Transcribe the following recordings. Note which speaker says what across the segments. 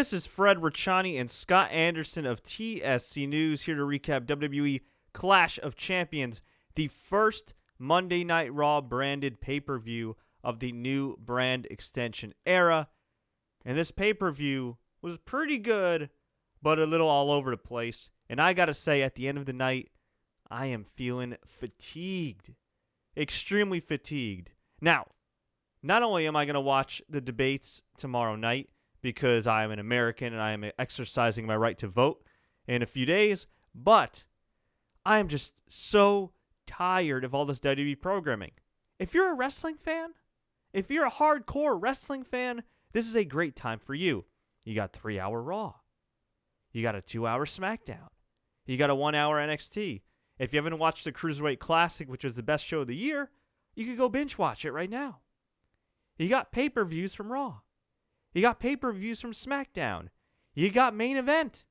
Speaker 1: This is Fred Ricciani and Scott Anderson of TSC News here to recap WWE Clash of Champions, the first Monday Night Raw branded pay-per-view of the new brand extension era. And this pay-per-view was pretty good, but a little all over the place. And I gotta say, at the end of the night, I am feeling fatigued. Extremely fatigued. Now, not only am I going to watch the debates tomorrow night, because I am an American and I am exercising my right to vote in a few days, but I am just so tired of all this WWE programming. If you're a wrestling fan, if you're a hardcore wrestling fan, this is a great time for you. You got 3-hour Raw. You got a 2-hour SmackDown. You got a 1-hour NXT. If you haven't watched the Cruiserweight Classic, which was the best show of the year, you could go binge watch it right now. You got pay-per-views from Raw. You got pay-per-views from SmackDown. You got main event.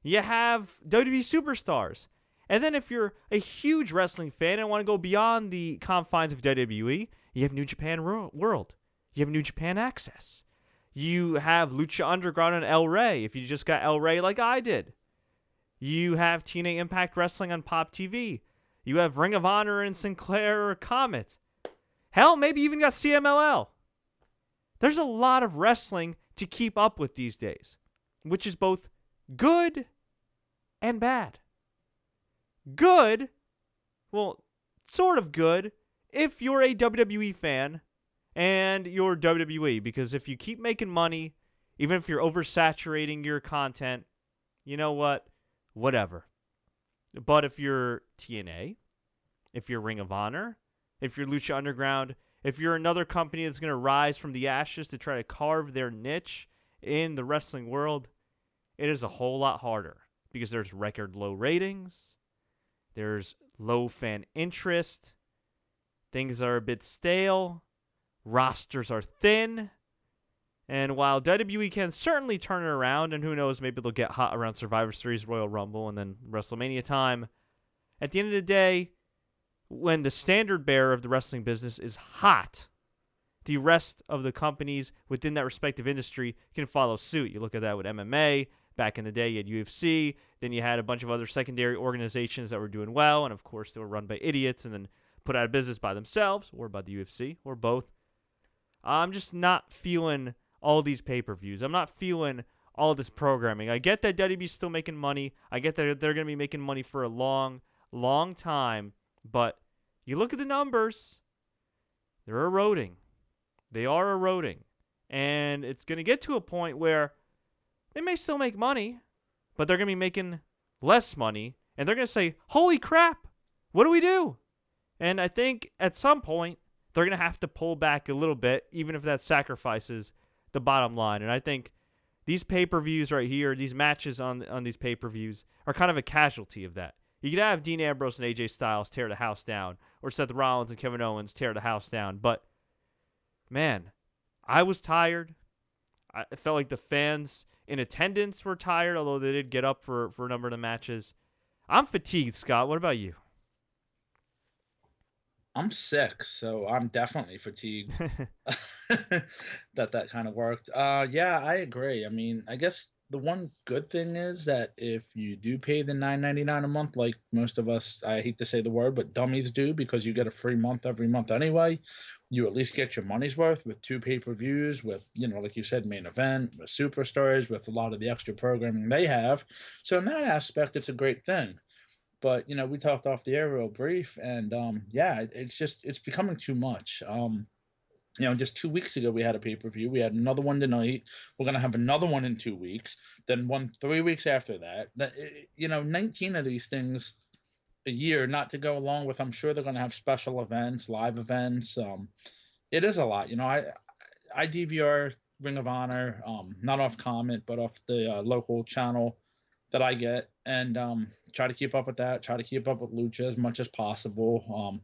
Speaker 1: You have WWE Superstars. And then if you're a huge wrestling fan and want to go beyond the confines of WWE, you have New Japan World. You have New Japan Access. You have Lucha Underground and El Rey, if you just got El Rey like I did. You have TNA Impact Wrestling on Pop TV. You have Ring of Honor and Sinclair Comet. Hell, maybe even got CMLL. There's a lot of wrestling to keep up with these days, which is both good and bad. Good, well, sort of good, if you're a WWE fan and you're WWE, because if you keep making money, even if you're oversaturating your content, you know what? Whatever. But if you're TNA, if you're Ring of Honor, if you're Lucha Underground, if you're another company that's going to rise from the ashes to try to carve their niche in the wrestling world, it is a whole lot harder because there's record low ratings, there's low fan interest, things are a bit stale, rosters are thin, and while WWE can certainly turn it around, and who knows, maybe they'll get hot around Survivor Series, Royal Rumble, and then WrestleMania time, at the end of the day, when the standard bearer of the wrestling business is hot, the rest of the companies within that respective industry can follow suit. You look at that with MMA. Back in the day, you had UFC. Then you had a bunch of other secondary organizations that were doing well. And, of course, they were run by idiots and then put out of business by themselves or by the UFC or both. I'm just not feeling all these pay-per-views. I'm not feeling all this programming. I get that WWE's still making money. I get that they're going to be making money for a long, long time. But you look at the numbers, they're eroding. They are eroding. And it's going to get to a point where they may still make money, but they're going to be making less money. And they're going to say, holy crap, what do we do? And I think at some point, they're going to have to pull back a little bit, even if that sacrifices the bottom line. And I think these pay-per-views right here, these matches on these pay-per-views are kind of a casualty of that. You could have Dean Ambrose and AJ Styles tear the house down, or Seth Rollins and Kevin Owens tear the house down. But, man, I was tired. I felt like the fans in attendance were tired, although they did get up for a number of the matches. I'm fatigued, Scott. What about you?
Speaker 2: I'm sick, so I'm definitely fatigued. That kind of worked. Yeah, I agree. I mean, I guess the one good thing is that if you do pay the $9.99 a month, like most of us, I hate to say the word, but dummies do, because you get a free month every month anyway, you at least get your money's worth with 2 pay-per-views, with, like you said, main event, with superstars, with a lot of the extra programming they have. So in that aspect, it's a great thing. But we talked off the air real brief, and yeah, it's becoming too much. Just 2 weeks ago we had a pay-per-view. We had another one tonight. We're gonna have another one in 2 weeks. Then one 3 weeks after that. 19 of these things a year, not to go along with. I'm sure they're gonna have special events, live events. It is a lot. I DVR Ring of Honor, not off Comment, but off the local channel that I get, and try to keep up with that. Try to keep up with Lucha as much as possible.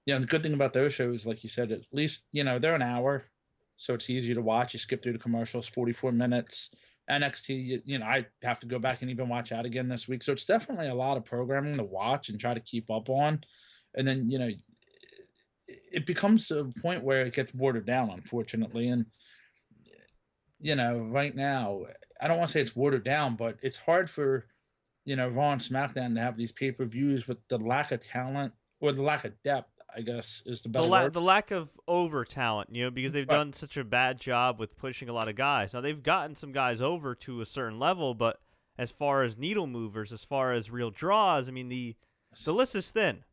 Speaker 2: The good thing about those shows, like you said, at least they're an hour, so it's easy to watch. You skip through the commercials, 44 minutes. NXT, I have to go back and even watch that again this week. So it's definitely a lot of programming to watch and try to keep up on. And then it becomes a point where it gets watered down, unfortunately. And right now, I don't want to say it's watered down, but it's hard for, Raw and SmackDown to have these pay-per-views with the lack of talent or the lack of depth, I guess is the better word.
Speaker 1: The lack of over talent, because they've
Speaker 2: Right.
Speaker 1: done such a bad job with pushing a lot of guys. Now they've gotten some guys over to a certain level, but as far as needle movers, as far as real draws, I mean the list is thin.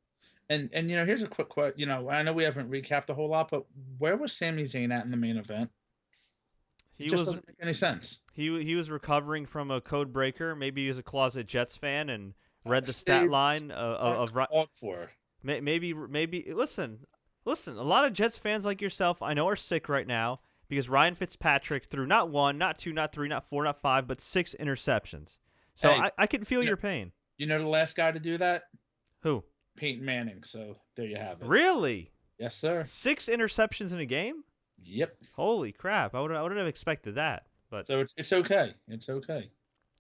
Speaker 2: And here's a quick question. I know we haven't recapped a whole lot, but where was Sami Zayn at in the main event? It
Speaker 1: He
Speaker 2: just
Speaker 1: was
Speaker 2: doesn't make any sense.
Speaker 1: he was recovering from a code breaker. Maybe he was a closet Jets fan and read the stat
Speaker 2: Saved,
Speaker 1: line of
Speaker 2: called for.
Speaker 1: maybe listen. Listen, a lot of Jets fans like yourself, I know, are sick right now because Ryan Fitzpatrick threw not one, not two, not three, not four, not five, but 6 interceptions. So
Speaker 2: Hey,
Speaker 1: I can feel
Speaker 2: you know,
Speaker 1: your pain.
Speaker 2: you know the last guy to do that?
Speaker 1: Who?
Speaker 2: Peyton Manning. So there you have it.
Speaker 1: Really?
Speaker 2: Yes, sir.
Speaker 1: 6 interceptions in a game?
Speaker 2: Yep.
Speaker 1: Holy crap! I wouldn't have expected that. But
Speaker 2: So it's okay. It's okay.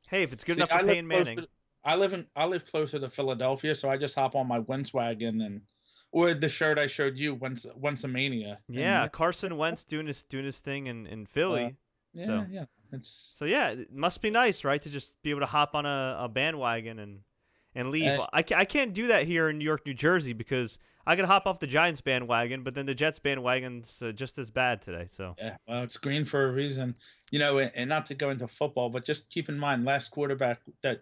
Speaker 1: hey, if it's good
Speaker 2: See,
Speaker 1: enough for Peyton Manning,
Speaker 2: I live closer to Philadelphia, so I just hop on my Winswagon or the shirt I showed you, once a mania.
Speaker 1: yeah, Carson Wentz doing his thing in Philly.
Speaker 2: Yeah,
Speaker 1: So
Speaker 2: yeah. It's
Speaker 1: so yeah, it must be nice, right, to just be able to hop on a bandwagon and leave. I can't do that here in New York, New Jersey because I could hop off the Giants bandwagon, but then the Jets bandwagon's just as bad today. So
Speaker 2: yeah, well, it's green for a reason, and not to go into football, but just keep in mind, last quarterback that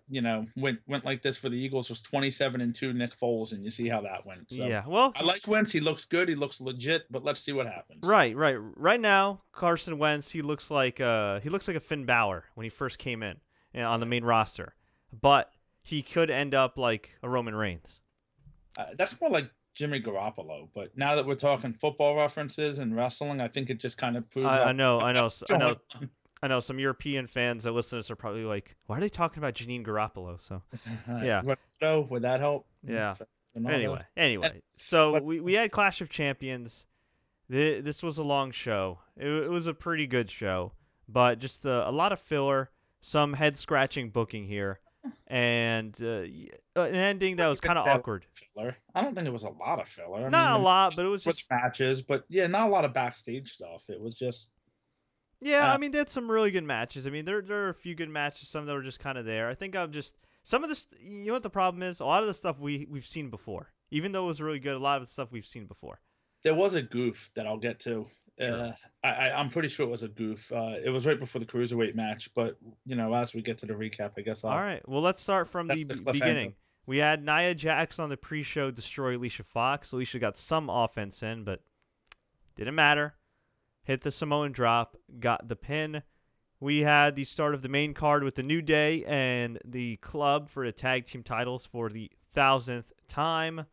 Speaker 2: went like this for the Eagles was 27-2, Nick Foles, and you see how that went. So
Speaker 1: yeah, well,
Speaker 2: I like Wentz; he looks good, he looks legit, but let's see what happens.
Speaker 1: right now, Carson Wentz he looks like a Finn Balor when he first came in on the main roster, but he could end up like a Roman Reigns.
Speaker 2: That's more like Jimmy Garoppolo, but now that we're talking football references and wrestling, I think it just kind of proves.
Speaker 1: I know. Some European fans that listen to us are probably like, "Why are they talking about Janine Garoppolo?" So, yeah.
Speaker 2: So, would that help?
Speaker 1: Yeah.
Speaker 2: Anyway.
Speaker 1: So we had Clash of Champions. This was a long show. It was a pretty good show, but just a lot of filler, some head scratching booking here, and an ending that was kind of awkward.
Speaker 2: Filler. I don't think it was a lot of filler.
Speaker 1: Not a lot, but it was
Speaker 2: with
Speaker 1: just
Speaker 2: matches. But yeah, not a lot of backstage stuff. It was just.
Speaker 1: Yeah, I mean, they had some really good matches. I mean, there are a few good matches, some that were just kind of there. I think I'm just some of this. You know what the problem is? A lot of the stuff we've seen before, even though it was really good. A lot of the stuff we've seen before.
Speaker 2: There was a goof that I'll get to.
Speaker 1: Sure.
Speaker 2: I'm pretty sure it was a goof. It was right before the Cruiserweight match, but as we get to the recap, I guess.
Speaker 1: All right. Well, let's start from
Speaker 2: That's
Speaker 1: the
Speaker 2: the
Speaker 1: beginning. We had Nia Jax on the pre-show destroy Alicia Fox. Alicia got some offense in, but didn't matter. Hit the Samoan drop, got the pin. We had the start of the main card with the New Day and the Club for the tag team titles for the 1,000th time.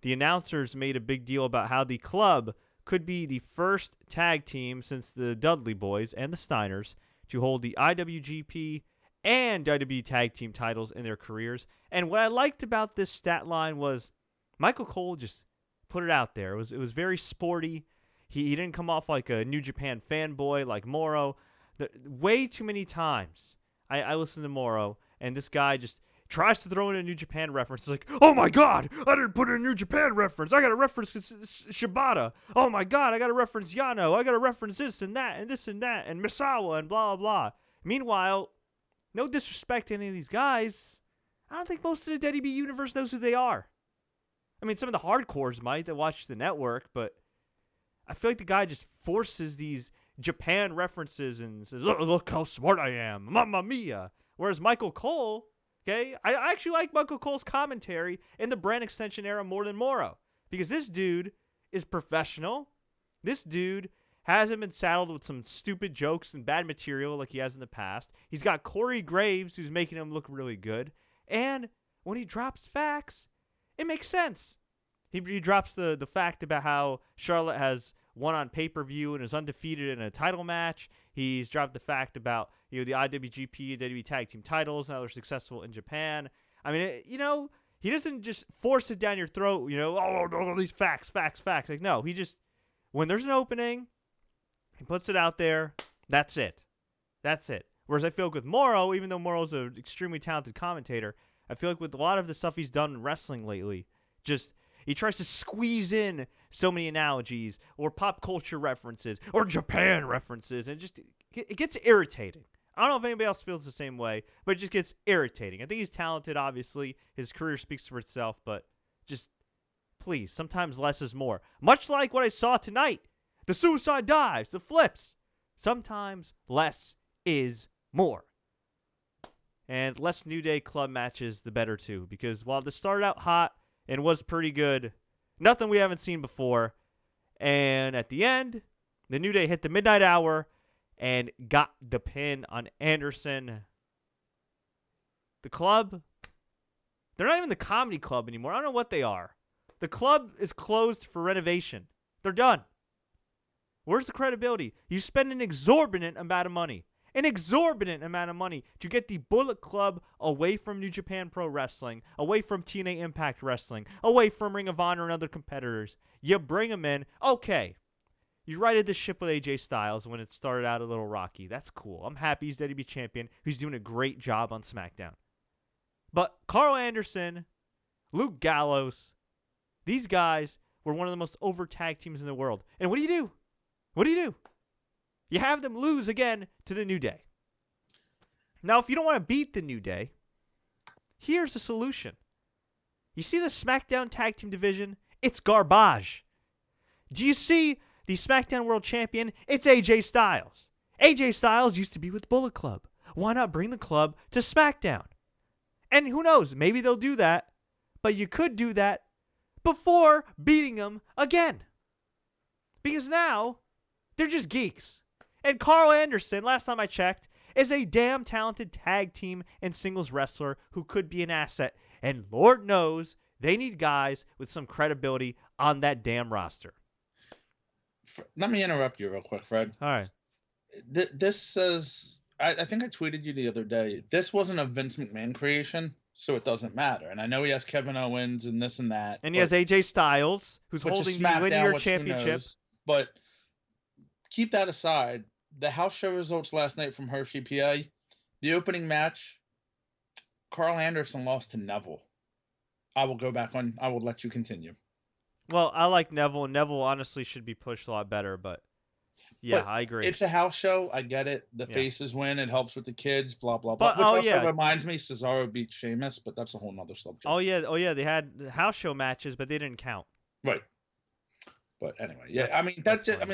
Speaker 1: The announcers made a big deal about how the Club could be the first tag team since the Dudley Boys and the Steiners to hold the IWGP and WWE tag team titles in their careers. And what I liked about this stat line was Michael Cole just put it out there. It was very sporty. He didn't come off like a New Japan fanboy like Moro. Way too many times I listened to Moro, and this guy just tries to throw in a New Japan reference. It's like, oh my God, I didn't put in a New Japan reference. I got to reference Shibata. Oh my God, I got to reference Yano. I got to reference this and that and this and that and Misawa and blah, blah, blah. Meanwhile, no disrespect to any of these guys, I don't think most of the WWE universe knows who they are. I mean, some of the hardcores might that watch the network, but I feel like the guy just forces these Japan references and says, look how smart I am, mamma mia. Whereas Michael Cole, okay, I actually like Michael Cole's commentary in the brand extension era more than Moro. Because this dude is professional. This dude hasn't been saddled with some stupid jokes and bad material like he has in the past. He's got Corey Graves who's making him look really good. And when he drops facts, it makes sense. He drops the fact about how Charlotte has won on pay-per-view and is undefeated in a title match. He's dropped the fact about the IWGP and WWE tag team titles and how they're successful in Japan. I mean, he doesn't just force it down your throat. All these facts. Like no, he just when there's an opening, he puts it out there. That's it. Whereas I feel like with Moro, even though Moro's an extremely talented commentator, I feel like with a lot of the stuff he's done in wrestling lately, just he tries to squeeze in so many analogies or pop culture references or Japan references, and it gets irritating. I don't know if anybody else feels the same way, but it just gets irritating. I think he's talented, obviously. His career speaks for itself, but just please, sometimes less is more. Much like what I saw tonight, the suicide dives, the flips. Sometimes less is more. And less New Day club matches, the better too, because while this started out hot and was pretty good, nothing we haven't seen before. And at the end, the New Day hit the midnight hour and got the pin on Anderson. The club, they're not even the comedy club anymore. I don't know what they are. The club is closed for renovation. They're done. Where's the credibility? You spend an exorbitant amount of money. An exorbitant amount of money to get the Bullet Club away from New Japan Pro Wrestling, away from TNA Impact Wrestling, away from Ring of Honor and other competitors. You bring them in. Okay. You righted the ship with AJ Styles when it started out a little rocky. That's cool. I'm happy he's WWE champion. He's doing a great job on SmackDown. But Carl Anderson, Luke Gallows, these guys were one of the most over tag teams in the world. And what do you do? What do you do? You have them lose again to the New Day. Now, if you don't want to beat the New Day, here's the solution. You see the SmackDown tag team division? It's garbage. Do you see the SmackDown World Champion? It's AJ Styles. AJ Styles used to be with Bullet Club. Why not bring the club to SmackDown? And who knows, maybe they'll do that, but you could do that before beating them again. Because now, they're just geeks. And Carl Anderson, last time I checked, is a damn talented tag team and singles wrestler who could be an asset. And Lord knows they need guys with some credibility on that damn roster.
Speaker 2: Let me interrupt you real quick, Fred.
Speaker 1: All right.
Speaker 2: This says, I think I tweeted you the other day, this wasn't a Vince McMahon creation, so it doesn't matter. And I know he has Kevin Owens and this and that.
Speaker 1: And he has AJ Styles, who's holding the linear championship.
Speaker 2: But keep that aside. The house show results last night from Hershey, PA. The opening match, Carl Anderson lost to Neville. I will let you continue.
Speaker 1: Well, I like Neville, and Neville honestly should be pushed a lot better, but I agree.
Speaker 2: It's a house show. I get it. The faces win. It helps with the kids, blah, blah, blah. Which reminds me, Cesaro beat Sheamus, but that's a whole nother subject.
Speaker 1: Oh, yeah. They had house show matches, but they didn't count.
Speaker 2: Right. But anyway,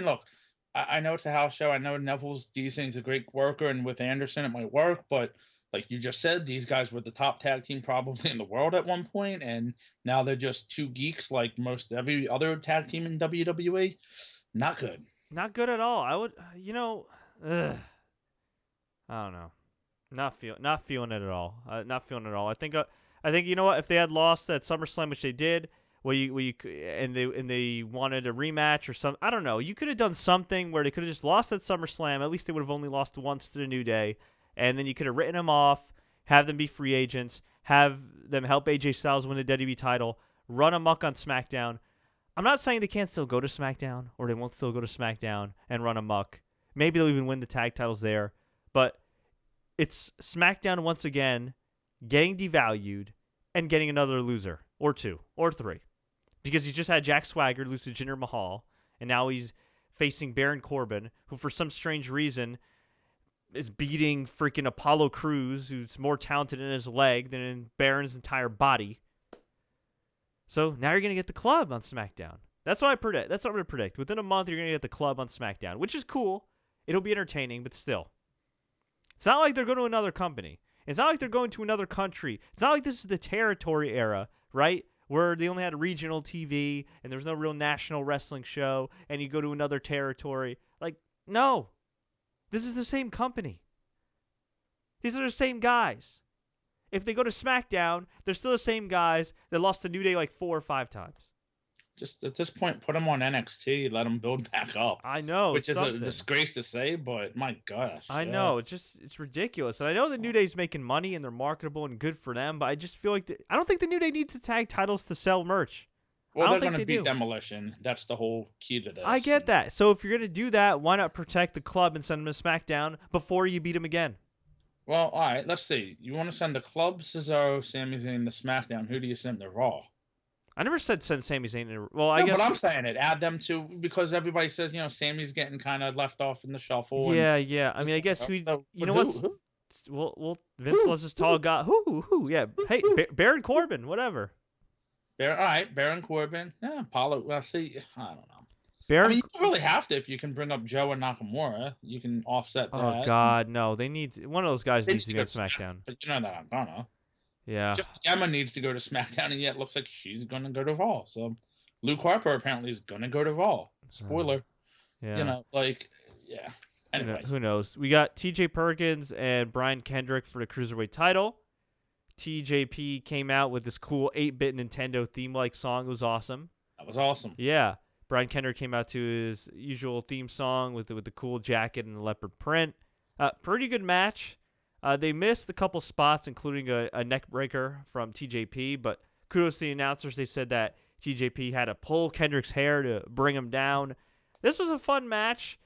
Speaker 2: look, I know it's a house show. I know Neville's decent. He's a great worker, and with Anderson, it might work. But like you just said, these guys were the top tag team probably in the world at one point, and now they're just two geeks like most every other tag team in WWE. Not good.
Speaker 1: Not good at all. I would, I don't know. Not feeling it at all. Not feeling it at all. I think you know what? If they had lost at SummerSlam, which they did. And they wanted a rematch or something. I don't know. You could have done something where they could have just lost at SummerSlam. At least they would have only lost once to the New Day. And then you could have written them off, have them be free agents, have them help AJ Styles win the WWE title, run amok on SmackDown. I'm not saying they can't still go to SmackDown or they won't still go to SmackDown and run amok. Maybe they'll even win the tag titles there. But it's SmackDown once again getting devalued and getting another loser or two or three. Because he just had Jack Swagger lose to Jinder Mahal, and now he's facing Baron Corbin, who for some strange reason is beating freaking Apollo Crews, who's more talented in his leg than in Baron's entire body. So now you're going to get the club on SmackDown. That's what I predict. That's what I'm going to predict. Within a month, you're going to get the club on SmackDown, which is cool. It'll be entertaining, but still. It's not like they're going to another company. It's not like they're going to another country. It's not like this is the territory era, right? Where they only had regional TV and there was no real national wrestling show and you go to another territory. Like, no. This is the same company. These are the same guys. If they go to SmackDown, they're still the same guys that lost to New Day like 4 or 5 times.
Speaker 2: Just at this point, put them on NXT, let them build back up.
Speaker 1: I know.
Speaker 2: Which is a disgrace to say, but my gosh.
Speaker 1: I know. It's ridiculous. And I know the New Day's making money and they're marketable and good for them, but I just feel like I don't think the New Day needs to tag titles to sell merch.
Speaker 2: Well, they're going to beat Demolition. That's the whole key to this.
Speaker 1: I get that. So if you're going to do that, why not protect the club and send them to SmackDown before you beat them again?
Speaker 2: Well, all right. Let's see. You want to send the club, Cesaro, Sami Zayn to SmackDown. Who do you send to Raw?
Speaker 1: I never said send Sami Zayn in. Well, I
Speaker 2: No,
Speaker 1: guess.
Speaker 2: but I'm saying it. Add them to because everybody says Sammy's getting kind of left off in the shuffle and
Speaker 1: Yeah, yeah. I mean, I guess who?
Speaker 2: so,
Speaker 1: You
Speaker 2: but
Speaker 1: know what's?
Speaker 2: who
Speaker 1: Well, Vince
Speaker 2: who
Speaker 1: loves his tall guy. Who? Yeah. Hey, Baron Corbin, whatever.
Speaker 2: All right, Baron Corbin. Yeah, Apollo. Well, see, I don't know. I
Speaker 1: Baron.
Speaker 2: mean, you don't really have to if you can bring up Joe and Nakamura. You can offset
Speaker 1: Oh
Speaker 2: that.
Speaker 1: God, no. They need one of those guys
Speaker 2: They
Speaker 1: needs
Speaker 2: need
Speaker 1: to
Speaker 2: to
Speaker 1: go
Speaker 2: go
Speaker 1: to
Speaker 2: to SmackDown,
Speaker 1: SmackDown.
Speaker 2: but you know that I'm gonna.
Speaker 1: Yeah.
Speaker 2: Just Emma needs to go to SmackDown, and yet looks like she's gonna go to Raw. So Luke Harper apparently is gonna go to Raw. Spoiler.
Speaker 1: Yeah.
Speaker 2: Yeah. Anyway,
Speaker 1: Who knows? We got T.J. Perkins and Brian Kendrick for the Cruiserweight title. TJP came out with this cool 8-bit Nintendo theme-like song. It was awesome.
Speaker 2: that was awesome.
Speaker 1: Yeah. Brian Kendrick came out to his usual theme song with the cool jacket and the leopard print. Pretty good match. They missed a couple spots, including a neck breaker from TJP, but kudos to the announcers. They said that TJP had to pull Kendrick's hair to bring him down. This was a fun match.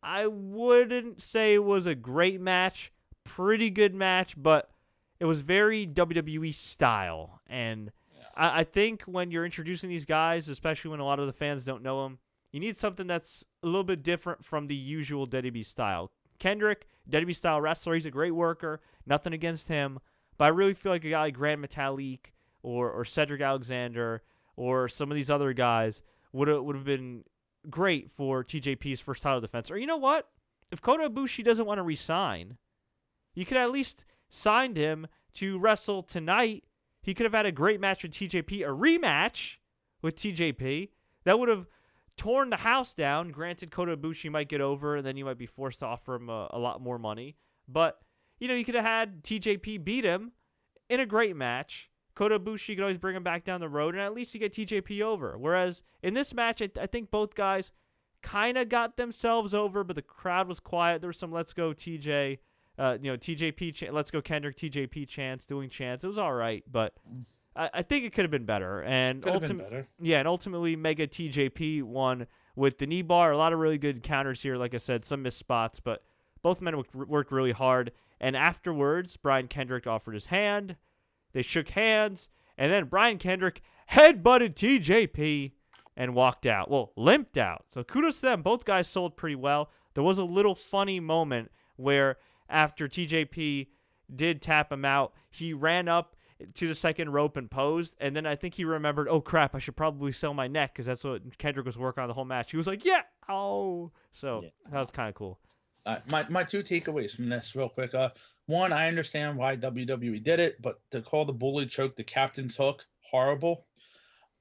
Speaker 1: I wouldn't say it was a great match. Pretty good match, but it was very WWE style. And I think when you're introducing these guys, especially when a lot of the fans don't know them, you need something that's a little bit different from the usual WWE style. Kendrick, WWE style wrestler, he's a great worker. Nothing against him. But I really feel like a guy like Grand Metalik or Cedric Alexander or some of these other guys would have been great for TJP's first title defense. Or you know what? If Kota Ibushi doesn't want to resign, you could at least signed him to wrestle tonight. He could have had a great match with TJP, a rematch with TJP. That would have torn the house down. Granted, Kota Ibushi might get over, and then you might be forced to offer him a lot more money. But, you could have had TJP beat him in a great match. Kota Ibushi could always bring him back down the road, and at least you get TJP over. Whereas in this match, I think both guys kind of got themselves over, but the crowd was quiet. There was some "Let's go TJ," TJP, "Let's go Kendrick," TJP chants, doing chants. It was all right, but I think it could have been better. And ultimately, Mega TJP won with the knee bar. A lot of really good counters here. Like I said, some missed spots, but both men worked really hard. And afterwards, Brian Kendrick offered his hand. They shook hands, and then Brian Kendrick headbutted TJP and walked out. Well, limped out. So kudos to them. Both guys sold pretty well. There was a little funny moment where after TJP did tap him out, he ran up to the second rope and posed, and then I think he remembered, oh crap, I should probably sell my neck because that's what Kendrick was working on the whole match. He was like, yeah, oh. So that was kind of cool.
Speaker 2: My two takeaways from this real quick. One, I understand why WWE did it, but to call the bully choke the captain's hook, horrible.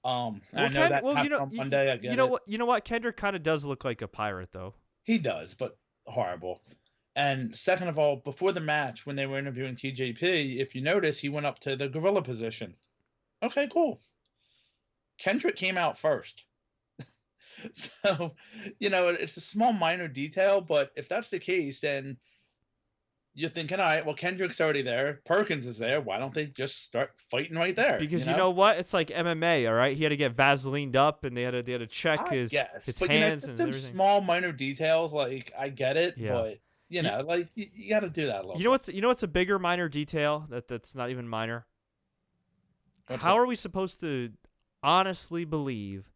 Speaker 2: I know that happened on Monday. I get it.
Speaker 1: You know what? Kendrick kind of does look like a pirate, though.
Speaker 2: He does, but horrible. And second of all, before the match, when they were interviewing TJP, if you notice, he went up to the gorilla position. Okay, cool. Kendrick came out first. So, it's a small minor detail, but if that's the case, then you're thinking, all right, well, Kendrick's already there. Perkins is there. Why don't they just start fighting right there?
Speaker 1: Because you know what? It's like MMA, all right? He had to get Vaselined up, and they had to check his hands
Speaker 2: but,
Speaker 1: and
Speaker 2: it's
Speaker 1: everything.
Speaker 2: Small minor details. Like, I get it, but, you got to do that a little bit.
Speaker 1: You know what's a bigger minor detail that's not even minor? How are we supposed to honestly believe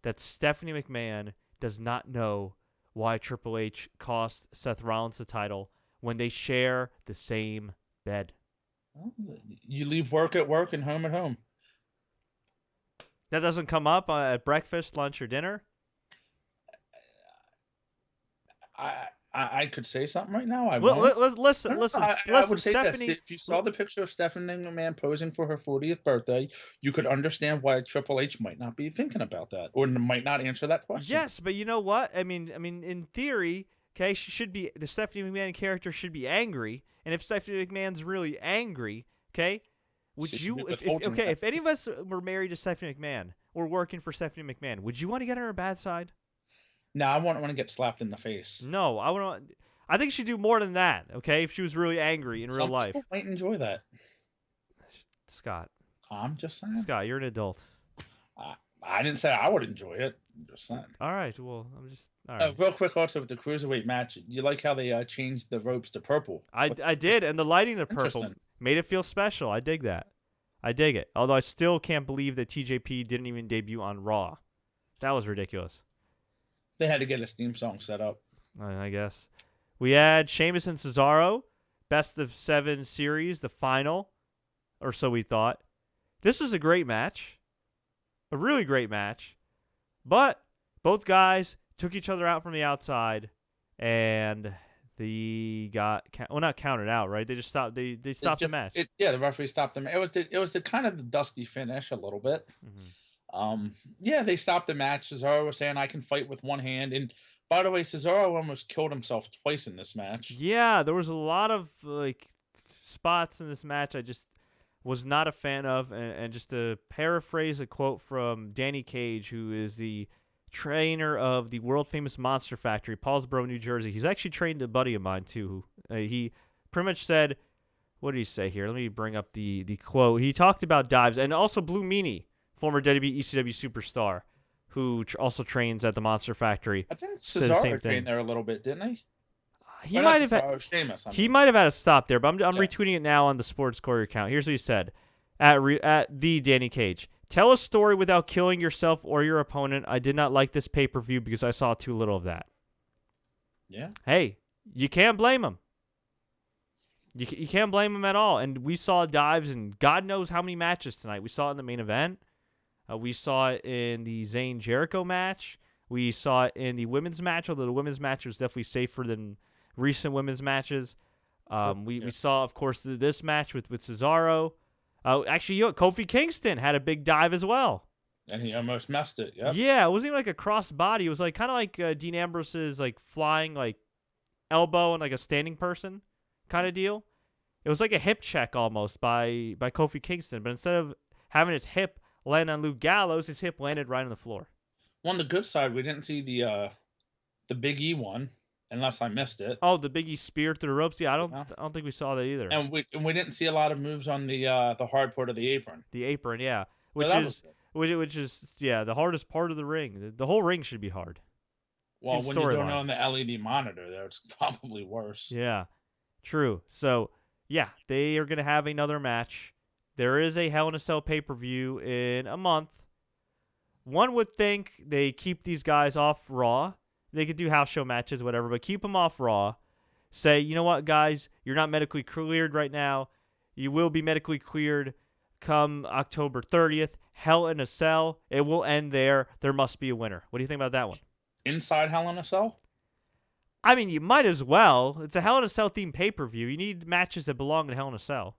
Speaker 1: that Stephanie McMahon does not know why Triple H cost Seth Rollins the title when they share the same bed?
Speaker 2: Well, you leave work at work and home at home.
Speaker 1: That doesn't come up at breakfast, lunch, or dinner?
Speaker 2: I could say something right now. I
Speaker 1: listen.
Speaker 2: I would say
Speaker 1: Stephanie,
Speaker 2: this. If you saw the picture of Stephanie McMahon posing for her 40th birthday, you could understand why Triple H might not be thinking about that or might not answer that question.
Speaker 1: Yes, but you know what? I mean, in theory, okay, the Stephanie McMahon character should be angry, and if Stephanie McMahon's really angry, okay, if any of us were married to Stephanie McMahon or working for Stephanie McMahon, would you want to get on her bad side?
Speaker 2: No, I wouldn't want to get slapped in the face.
Speaker 1: No, I think she'd do more than that, okay, if she was really angry in real life.
Speaker 2: Some people might enjoy that.
Speaker 1: Scott.
Speaker 2: I'm just saying.
Speaker 1: Scott, you're an adult.
Speaker 2: I didn't say I would enjoy it. I'm just saying.
Speaker 1: All right, well, I'm just... All right.
Speaker 2: Real quick also with the Cruiserweight match, you like how they changed the ropes to purple?
Speaker 1: I did, and the lighting to purple made it feel special. I dig that. I dig it. Although I still can't believe that TJP didn't even debut on Raw. That was ridiculous.
Speaker 2: They had to get his theme song set up.
Speaker 1: I guess. We had Sheamus and Cesaro, best of 7 series, the final, or so we thought. This was a great match. A really great match. But both guys took each other out from the outside, and they got not counted out, right? They just stopped. They stopped the match.
Speaker 2: The referee stopped them. It was the kind of the dusty finish a little bit. They stopped the match. Cesaro was saying, "I can fight with one hand," and by the way, Cesaro almost killed himself twice in this match.
Speaker 1: Yeah, there was a lot of spots in this match I just was not a fan of, and just to paraphrase a quote from Danny Cage, who is the trainer of the world-famous Monster Factory, Paulsboro, New Jersey. He's actually trained a buddy of mine, too. He pretty much said, what did he say here? Let me bring up the quote. He talked about dives, and also Blue Meanie, former WWE ECW superstar, who also trains at the Monster Factory.
Speaker 2: I think Cesaro trained there a little bit, didn't he?
Speaker 1: He might have
Speaker 2: Sheamus,
Speaker 1: he might have had a stop there, but I'm retweeting it now on the Sports Courier account. Here's what he said at the Danny Cage. Tell a story without killing yourself or your opponent. I did not like this pay-per-view because I saw too little of that.
Speaker 2: Yeah.
Speaker 1: Hey, you can't blame him. You can't blame him at all. And we saw dives in God knows how many matches tonight. We saw it in the main event. We saw it in the Zayn Jericho match. We saw it in the women's match, although the women's match was definitely safer than recent women's matches. We saw, of course, this match with Cesaro. Actually, Kofi Kingston had a big dive as well.
Speaker 2: And he almost messed it, yep.
Speaker 1: Yeah, it wasn't even like a cross body. It was like kind of like Dean Ambrose's like flying like elbow and like a standing person kind of deal. It was like a hip check almost by Kofi Kingston, but instead of having his hip land on Luke Gallows, his hip landed right on the floor.
Speaker 2: On the good side, we didn't see the Big E one, unless I missed it.
Speaker 1: Oh, the Big E spear through the ropes. Yeah, I don't think we saw that either.
Speaker 2: And we didn't see a lot of moves on the hard part of the apron.
Speaker 1: The apron, yeah,
Speaker 2: So
Speaker 1: which is the hardest part of the ring. The whole ring should be hard.
Speaker 2: Well, when you're doing it on the LED monitor, there it's probably worse.
Speaker 1: Yeah, true. So yeah, they are gonna have another match. There is a Hell in a Cell pay-per-view in a month. One would think they keep these guys off Raw. They could do house show matches, whatever, but keep them off Raw. Say, you know what, guys? You're not medically cleared right now. You will be medically cleared come October 30th. Hell in a Cell. It will end there. There must be a winner. What do you think about that one?
Speaker 2: Inside Hell in a Cell?
Speaker 1: I mean, you might as well. It's a Hell in a Cell themed pay-per-view. You need matches that belong in Hell in a Cell.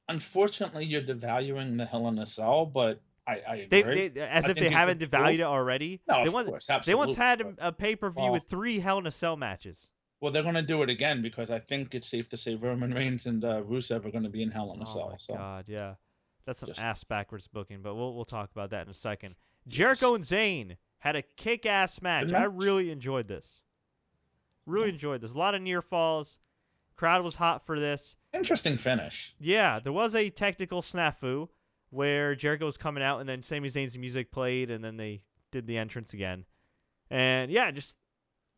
Speaker 2: Unfortunately, you're devaluing the Hell in a Cell, but I agree.
Speaker 1: If they haven't devalued it already.
Speaker 2: No, of course, absolutely.
Speaker 1: They once had a pay-per-view with 3 Hell in a Cell matches.
Speaker 2: Well, they're going to do it again because I think it's safe to say Roman Reigns and Rusev are going to be in Hell in a Cell.
Speaker 1: Oh, my God, yeah. That's some ass-backwards booking, but we'll talk about that in a second. Jericho and Zayn had a kick-ass match. I really enjoyed this. Really enjoyed this. A lot of near falls. Crowd was hot for this.
Speaker 2: Interesting finish.
Speaker 1: Yeah, there was a technical snafu where Jericho was coming out and then Sami Zayn's music played and then they did the entrance again. And yeah, just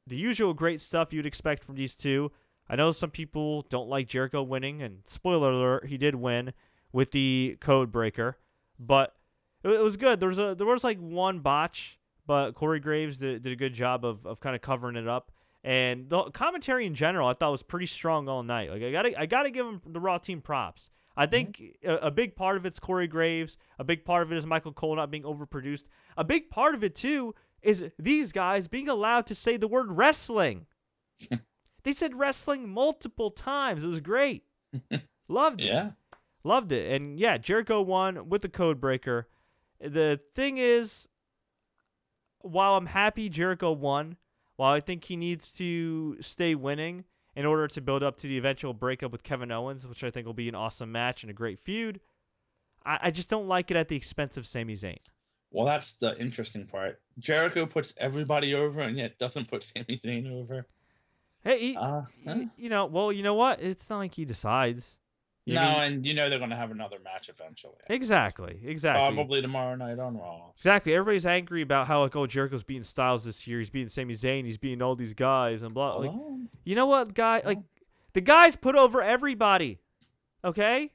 Speaker 1: the usual great stuff you'd expect from these two. I know some people don't like Jericho winning, and spoiler alert, he did win with the code breaker, but it was good. There was like one botch, but Corey Graves did a good job of kind of covering it up. And the commentary in general, I thought was pretty strong all night. Like I gotta give him the Raw team props. I think a big part of it's Corey Graves. A big part of it is Michael Cole not being overproduced. A big part of it too is these guys being allowed to say the word wrestling. They said wrestling multiple times. It was great. Loved it.
Speaker 2: Yeah.
Speaker 1: Loved it. And yeah, Jericho won with the code breaker. The thing is, while I'm happy Jericho won, while I think he needs to stay winning in order to build up to the eventual breakup with Kevin Owens, which I think will be an awesome match and a great feud, I just don't like it at the expense of Sami Zayn.
Speaker 2: Well, that's the interesting part. Jericho puts everybody over and yet doesn't put Sami Zayn over.
Speaker 1: Hey, you know what? It's not like he decides.
Speaker 2: And they're going to have another match eventually.
Speaker 1: Exactly.
Speaker 2: Probably tomorrow night on Raw.
Speaker 1: Exactly. Everybody's angry about how Jericho's beating Styles this year. He's beating Sami Zayn. He's beating all these guys and blah. Like, you know what, guy? Like, the guys put over everybody. Okay.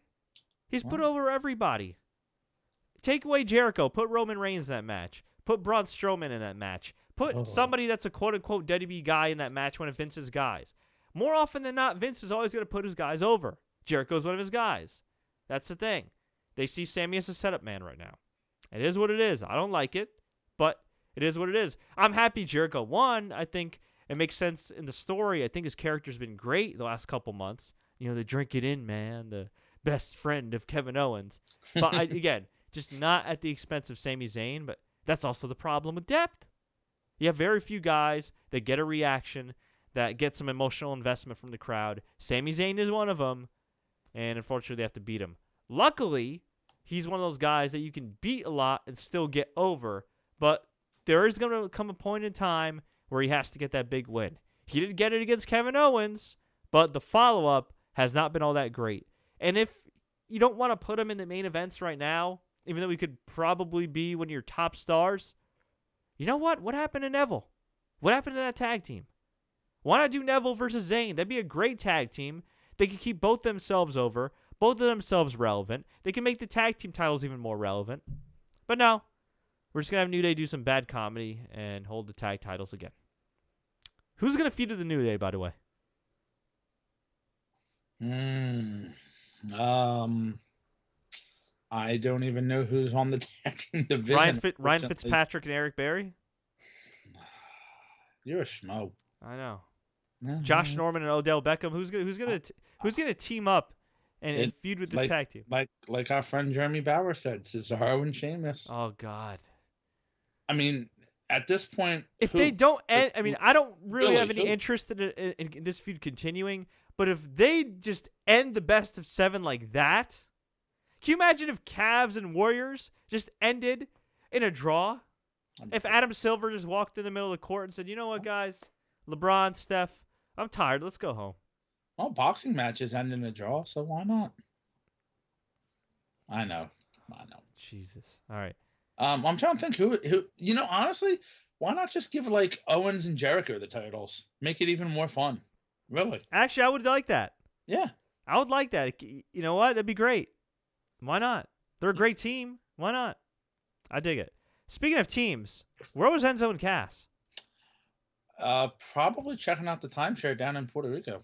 Speaker 1: He's put over everybody. Take away Jericho. Put Roman Reigns in that match. Put Braun Strowman in that match. Put somebody that's a quote-unquote WWE guy in that match, one of Vince's guys. More often than not, Vince is always going to put his guys over. Jericho's one of his guys. That's the thing. They see Sammy as a setup man right now. It is what it is. I don't like it, but it is what it is. I'm happy Jericho won. I think it makes sense in the story. I think his character's been great the last couple months. You know, the drink it in, man, the best friend of Kevin Owens. But again, just not at the expense of Sami Zayn, but that's also the problem with depth. You have very few guys that get a reaction, that get some emotional investment from the crowd. Sami Zayn is one of them, and unfortunately they have to beat him. Luckily, he's one of those guys that you can beat a lot and still get over, but there is going to come a point in time where he has to get that big win. He didn't get it against Kevin Owens, but the follow-up has not been all that great. And if you don't want to put him in the main events right now, even though he could probably be one of your top stars, you know what? What happened to Neville? What happened to that tag team? Why not do Neville versus Zayn? That'd be a great tag team. They could keep both themselves over, both of themselves relevant. They can make the tag team titles even more relevant. But no, we're just going to have New Day do some bad comedy and hold the tag titles again. Who's going to feud with the New Day, by the way?
Speaker 2: I don't even know who's on the tag team division.
Speaker 1: Ryan Fitzpatrick and Eric Berry?
Speaker 2: You're a schmo.
Speaker 1: I know. Josh Norman and Odell Beckham. Who's gonna team up and feud with this tag team?
Speaker 2: Like our friend Jeremy Bauer said, Cesaro and Sheamus.
Speaker 1: Oh God.
Speaker 2: I mean, at this point,
Speaker 1: if they don't end, I mean, I don't really have any interest in this feud continuing. But if they just end the best of 7 like that, can you imagine if Cavs and Warriors just ended in a draw? If Adam Silver just walked in the middle of the court and said, "You know what, guys? LeBron, Steph, I'm tired. Let's go home."
Speaker 2: Well, boxing matches end in a draw, so why not? I know.
Speaker 1: Jesus. All right.
Speaker 2: I'm trying to think who. You know, honestly, why not just give like Owens and Jericho the titles? Make it even more fun. Really?
Speaker 1: Actually, I would like that.
Speaker 2: Yeah.
Speaker 1: I would like that. You know what? That'd be great. Why not? They're a great team. Why not? I dig it. Speaking of teams, where was Enzo and Cass?
Speaker 2: Probably checking out the timeshare down in Puerto Rico.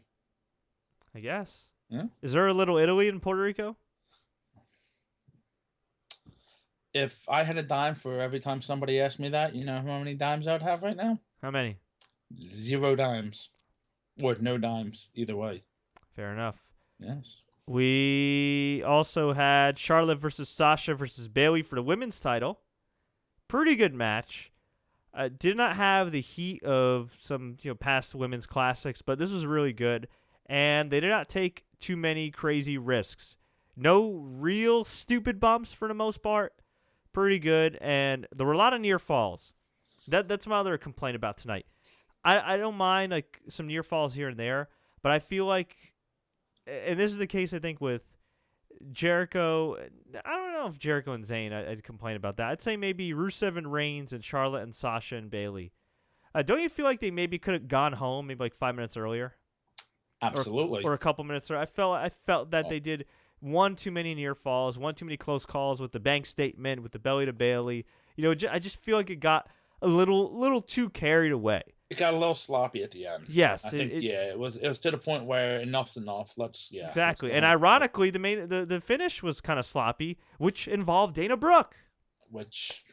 Speaker 1: I guess.
Speaker 2: Yeah.
Speaker 1: Is there a little Italy in Puerto Rico?
Speaker 2: If I had a dime for every time somebody asked me that, you know how many dimes I would have right now?
Speaker 1: How many?
Speaker 2: 0 dimes. Or no dimes, either way.
Speaker 1: Fair enough.
Speaker 2: Yes.
Speaker 1: We also had Charlotte versus Sasha versus Bayley for the women's title. Pretty good match. Did not have the heat of some past women's classics, but this was really good. And they did not take too many crazy risks. No real stupid bumps for the most part. Pretty good. And there were a lot of near falls. That's my other complaint about tonight. I don't mind like some near falls here and there, but I feel like, and this is the case I think with Jericho. I don't know if Jericho and Zayn, I'd complain about that. I'd say maybe Rusev and Reigns and Charlotte and Sasha and Bayley. Don't you feel like they maybe could have gone home maybe like 5 minutes earlier?
Speaker 2: Absolutely.
Speaker 1: Or a couple minutes earlier. I felt that they did one too many near falls, one too many close calls with the bank statement, with the belly to Bayley. I just feel like it got a little too carried away.
Speaker 2: It got a little sloppy at the end.
Speaker 1: Yes,
Speaker 2: I think it was to the point where enough's enough.
Speaker 1: Exactly. And ironically, the finish was kind of sloppy, which involved Dana Brooke.
Speaker 2: Which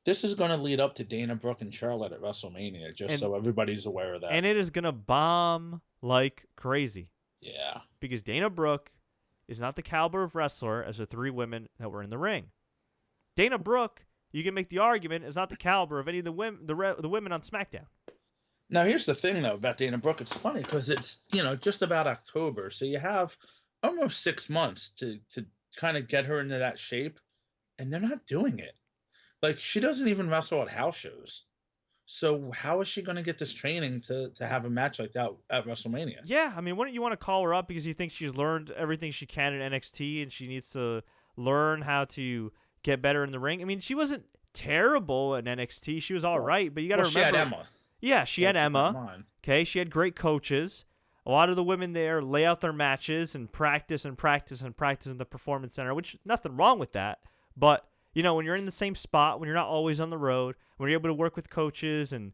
Speaker 2: this is going to lead up to Dana Brooke and Charlotte at WrestleMania, so everybody's aware of that.
Speaker 1: And it is going to bomb like crazy.
Speaker 2: Yeah.
Speaker 1: Because Dana Brooke is not the caliber of wrestler as the 3 women that were in the ring. Dana Brooke, you can make the argument, is not the caliber of any of the women on SmackDown.
Speaker 2: Now, here's the thing, though, about Dana Brooke. It's funny because it's, just about October. So you have almost 6 months to kind of get her into that shape. And they're not doing it. Like, she doesn't even wrestle at house shows. So how is she going to get this training to have a match like that at WrestleMania?
Speaker 1: Yeah, I mean, wouldn't you want to call her up because you think she's learned everything she can in NXT and she needs to learn how to get better in the ring? I mean, she wasn't terrible in NXT. She was all right, but you got to remember.
Speaker 2: She had Emma.
Speaker 1: Yeah, she had Emma. Okay, she had great coaches. a lot of the women there lay out their matches and practice and practice and practice in the performance center, which nothing wrong with that. But, when you're in the same spot, when you're not always on the road, when you're able to work with coaches and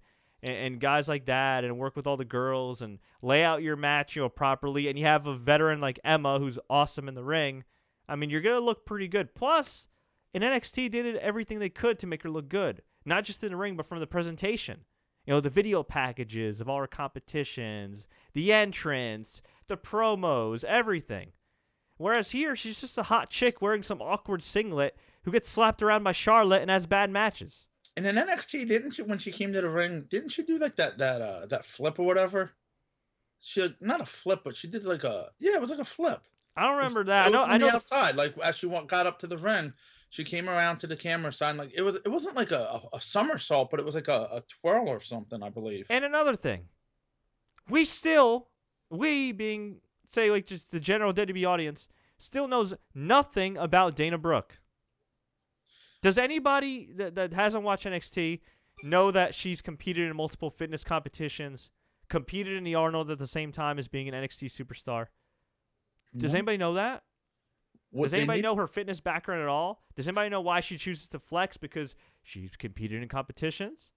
Speaker 1: guys like that and work with all the girls and lay out your match, properly, and you have a veteran like Emma who's awesome in the ring, I mean, you're going to look pretty good. Plus, in NXT, they did everything they could to make her look good. Not just in the ring, but from the presentation. The video packages of all her competitions, the entrance, the promos, everything. Whereas here, she's just a hot chick wearing some awkward singlet who gets slapped around by Charlotte and has bad matches.
Speaker 2: And in NXT, didn't she, when she came to the ring, didn't she do like that flip or whatever? Not a flip, but she did it was like a flip.
Speaker 1: I don't remember that.
Speaker 2: It was
Speaker 1: I know
Speaker 2: the outside, like as she got up to the ring, she came around to the camera side, like it wasn't like a somersault, but it was like a twirl or something, I believe.
Speaker 1: And another thing, we being, say, like just the general WWE audience, still knows nothing about Dana Brooke. Does anybody that hasn't watched NXT know that she's competed in multiple fitness competitions, competed in the Arnold at the same time as being an NXT superstar? Does anybody know that? Does anybody know her fitness background at all? Does anybody know why she chooses to flex? Because she's competed in competitions?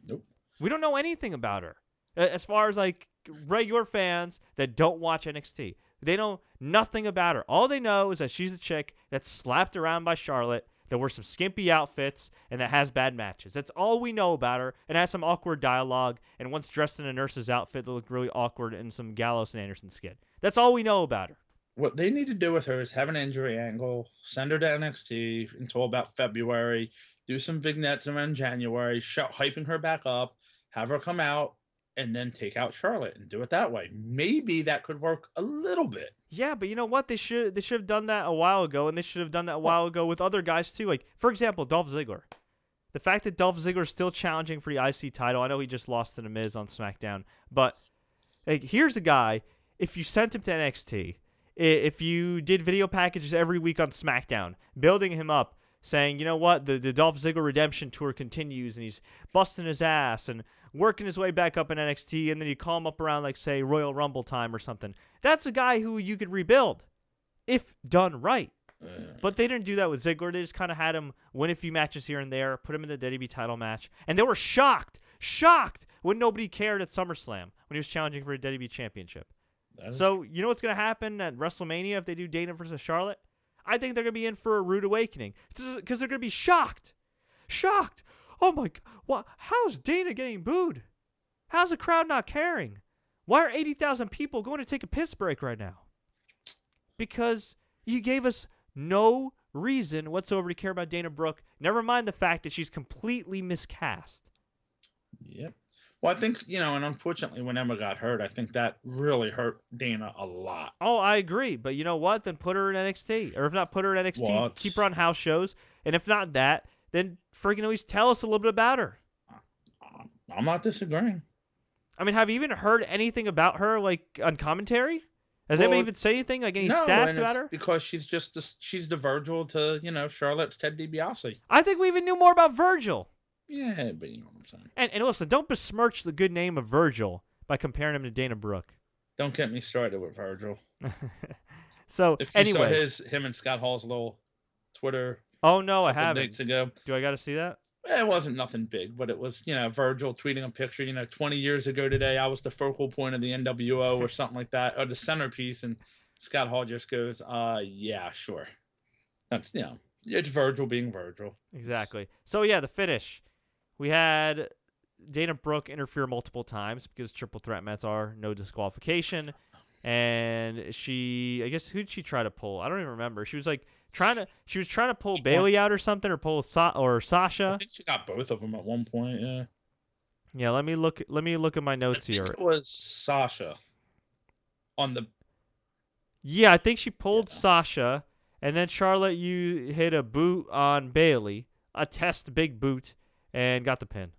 Speaker 2: Nope.
Speaker 1: We don't know anything about her. As far as like regular fans that don't watch NXT, they know nothing about her. All they know is that she's a chick that's slapped around by Charlotte, that wears some skimpy outfits, and that has bad matches. That's all we know about her, and has some awkward dialogue, and once dressed in a nurse's outfit that looked really awkward in some Gallows and Anderson skit. That's all we know about her.
Speaker 2: What they need to do with her is have an injury angle, send her to NXT until about February, do some vignettes around January, hyping her back up, have her come out, and then take out Charlotte and do it that way. Maybe that could work a little bit.
Speaker 1: Yeah, but you know what? They should have done that a while ago, and they should have done that a while ago with other guys too. Like, for example, Dolph Ziggler. The fact that Dolph Ziggler is still challenging for the IC title, I know he just lost to The Miz on SmackDown, but like, here's a guy, if you sent him to NXT, if you did video packages every week on SmackDown, building him up, saying, you know what, the Dolph Ziggler redemption tour continues, and he's busting his ass and working his way back up in NXT, and then you call him up around, like, say, Royal Rumble time or something. That's a guy who you could rebuild if done right. But they didn't do that with Ziggler. They just kind of had him win a few matches here and there, put him in the WWE title match, and they were shocked when nobody cared at SummerSlam when he was challenging for a WWE championship. So, you know what's going to happen at WrestleMania if they do Dana versus Charlotte? I think they're going to be in for a rude awakening because they're going to be shocked. Shocked. Oh, my God. How's Dana getting booed? How's the crowd not caring? Why are 80,000 people going to take a piss break right now? Because you gave us no reason whatsoever to care about Dana Brooke. Never mind the fact that she's completely miscast.
Speaker 2: Yep. Well, I think, and unfortunately when Emma got hurt, I think that really hurt Dana a lot.
Speaker 1: Oh, I agree. But you know what? Then put her in NXT. Or if not put her in NXT, keep her on house shows. And if not that, then friggin' at least tell us a little bit about her.
Speaker 2: I'm not disagreeing.
Speaker 1: I mean, have you even heard anything about her, like, on commentary? Has anybody even say anything, like any stats about her?
Speaker 2: Because she's she's the Virgil to, Charlotte's Ted DiBiase.
Speaker 1: I think we even knew more about Virgil.
Speaker 2: Yeah, but you know what I'm saying.
Speaker 1: And listen, don't besmirch the good name of Virgil by comparing him to Dana Brooke.
Speaker 2: Don't get me started with Virgil.
Speaker 1: So,
Speaker 2: if you
Speaker 1: anyway.
Speaker 2: saw him and Scott Hall's little Twitter.
Speaker 1: Oh, no, I haven't.
Speaker 2: Days ago.
Speaker 1: Do I got to see that?
Speaker 2: It wasn't nothing big, but it was, Virgil tweeting a picture, 20 years ago today, I was the focal point of the NWO or something like that, or the centerpiece. And Scott Hall just goes, yeah, sure. That's, it's Virgil being Virgil.
Speaker 1: Exactly. So, yeah, the finish. We had Dana Brooke interfere multiple times because triple threat matches are no disqualification. And she, I guess, who'd she try to pull? I don't even remember. She was like trying to pull Bailey out or something, or pull Sasha.
Speaker 2: I think she got both of them at one point. Yeah.
Speaker 1: Yeah. Let me look at my notes here.
Speaker 2: It was Sasha.
Speaker 1: Yeah, I think she pulled Sasha, and then Charlotte, you hit a boot on Bailey, a test big boot, and got the pin.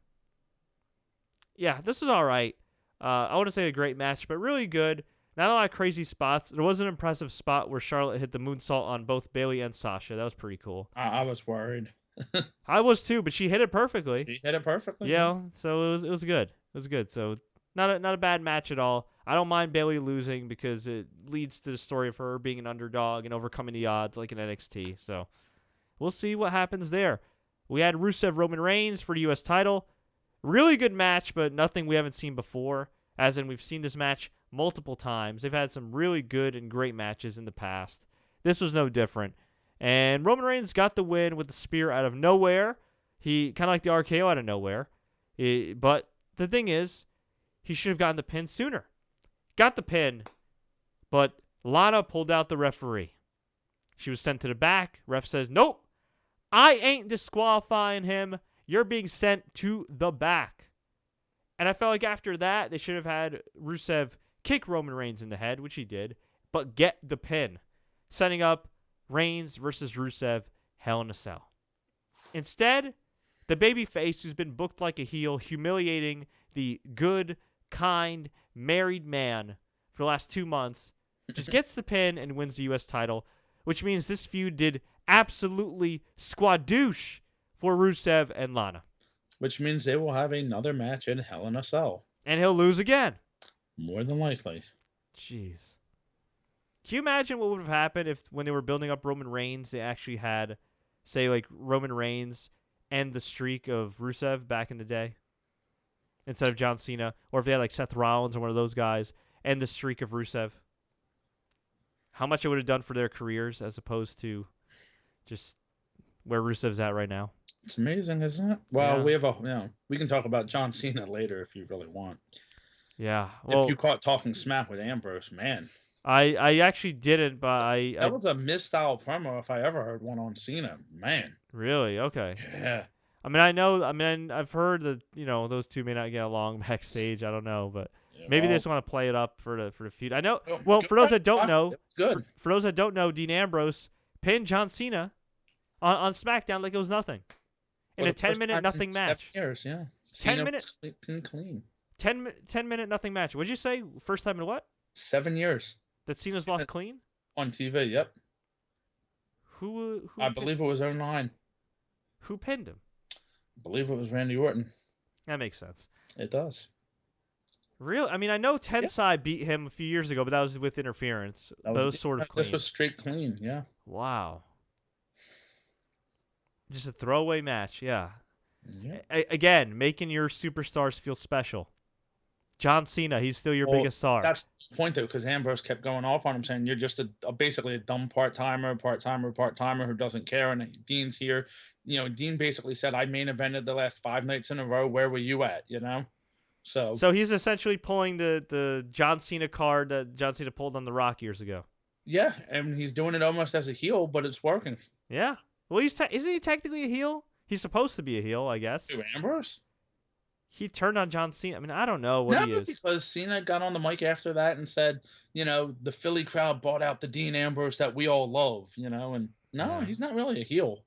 Speaker 1: Yeah, this is all right. I wouldn't say a great match, but really good. Not a lot of crazy spots. There was an impressive spot where Charlotte hit the moonsault on both Bailey and Sasha. That was pretty cool.
Speaker 2: I was worried.
Speaker 1: I was too, but she hit it perfectly.
Speaker 2: She hit it perfectly.
Speaker 1: Yeah, so it was good. It was good. So not a bad match at all. I don't mind Bayley losing because it leads to the story of her being an underdog and overcoming the odds like in NXT. So we'll see what happens there. We had Rusev Roman Reigns for the U.S. title. Really good match, but nothing we haven't seen before. As in, we've seen this match multiple times. They've had some really good and great matches in the past. This was no different. And Roman Reigns got the win with the spear out of nowhere. He kind of like the RKO out of nowhere. But the thing is, he should have gotten the pin sooner. Got the pin, but Lana pulled out the referee. She was sent to the back. Ref says, nope, I ain't disqualifying him. You're being sent to the back. And I felt like after that, they should have had Rusev kick Roman Reigns in the head, which he did, but get the pin, setting up Reigns versus Rusev, Hell in a Cell. Instead, the babyface who's been booked like a heel, humiliating the good, kind, married man for the last 2 months, just gets the pin and wins the U.S. title, which means this feud did absolutely squadoosh for Rusev and Lana.
Speaker 2: Which means they will have another match in Hell in a Cell.
Speaker 1: And he'll lose again.
Speaker 2: More than likely.
Speaker 1: Jeez. Can you imagine what would have happened if when they were building up Roman Reigns, they actually had, say, like Roman Reigns end the streak of Rusev back in the day instead of John Cena? Or if they had like Seth Rollins or one of those guys end the streak of Rusev? How much it would have done for their careers as opposed to just where Rusev's at right now.
Speaker 2: It's amazing, isn't it? Well, we can talk about John Cena later if you really want.
Speaker 1: Yeah. Well,
Speaker 2: if you caught talking smack with Ambrose, man.
Speaker 1: I actually didn't, but
Speaker 2: that was a misstyle promo if I ever heard one on Cena, man.
Speaker 1: Really? Okay.
Speaker 2: Yeah.
Speaker 1: I've heard that, those two may not get along backstage. I don't know, but maybe they just want to play it up for the feud. I know. Well, for those that don't know, for those that don't know, Dean Ambrose pinned John Cena on SmackDown like it was nothing. In a 10-minute nothing match.
Speaker 2: 7 years, yeah.
Speaker 1: 10 minutes.
Speaker 2: Clean.
Speaker 1: 10-minute nothing match. What'd you say? First time in what?
Speaker 2: 7 years.
Speaker 1: That Cena's lost clean?
Speaker 2: On TV, yep.
Speaker 1: Who
Speaker 2: I believe it was 09.
Speaker 1: Who pinned him?
Speaker 2: I believe it was Randy Orton.
Speaker 1: That makes sense.
Speaker 2: It does.
Speaker 1: Really? I mean, I know Tensai beat him a few years ago, but that was with interference. That was sort of clean.
Speaker 2: This was straight clean, yeah.
Speaker 1: Wow. Just a throwaway match, yeah. Again, making your superstars feel special. John Cena, he's still your biggest star.
Speaker 2: That's the point, though, because Ambrose kept going off on him, saying you're just basically a dumb part-timer who doesn't care, and Dean's here. Dean basically said, I main evented the last 5 nights in a row. Where were you at, So
Speaker 1: he's essentially pulling the John Cena card that John Cena pulled on The Rock years ago.
Speaker 2: Yeah, and he's doing it almost as a heel, but it's working.
Speaker 1: Yeah. Well, isn't he technically a heel? He's supposed to be a heel, I guess.
Speaker 2: Who, Ambrose?
Speaker 1: He turned on John Cena. I mean, I don't know what he is.
Speaker 2: Because Cena got on the mic after that and said, the Philly crowd bought out the Dean Ambrose that we all love, and he's not really a heel.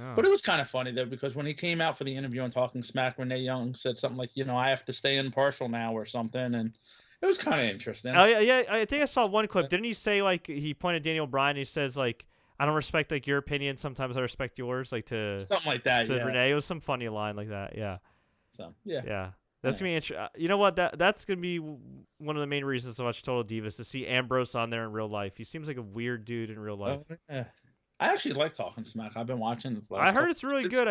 Speaker 2: Oh. But it was kind of funny, though, because when he came out for the interview and talking smack, Renee Young said something like, I have to stay impartial now or something, and it was kind of interesting.
Speaker 1: Oh, yeah, I think I saw one clip. Didn't he say, like, he pointed Daniel Bryan, and he says, like, I don't respect, like, your opinion. Sometimes I respect yours, like, to...
Speaker 2: Something like that,
Speaker 1: to Renee. It was some funny line like that, yeah.
Speaker 2: So, yeah.
Speaker 1: Yeah. That's going to be interesting. You know what? That's going to be one of the main reasons to watch Total Divas, to see Ambrose on there in real life. He seems like a weird dude in real life.
Speaker 2: Yeah. I actually like Talking Smack. I've been watching it.
Speaker 1: I heard it's really good.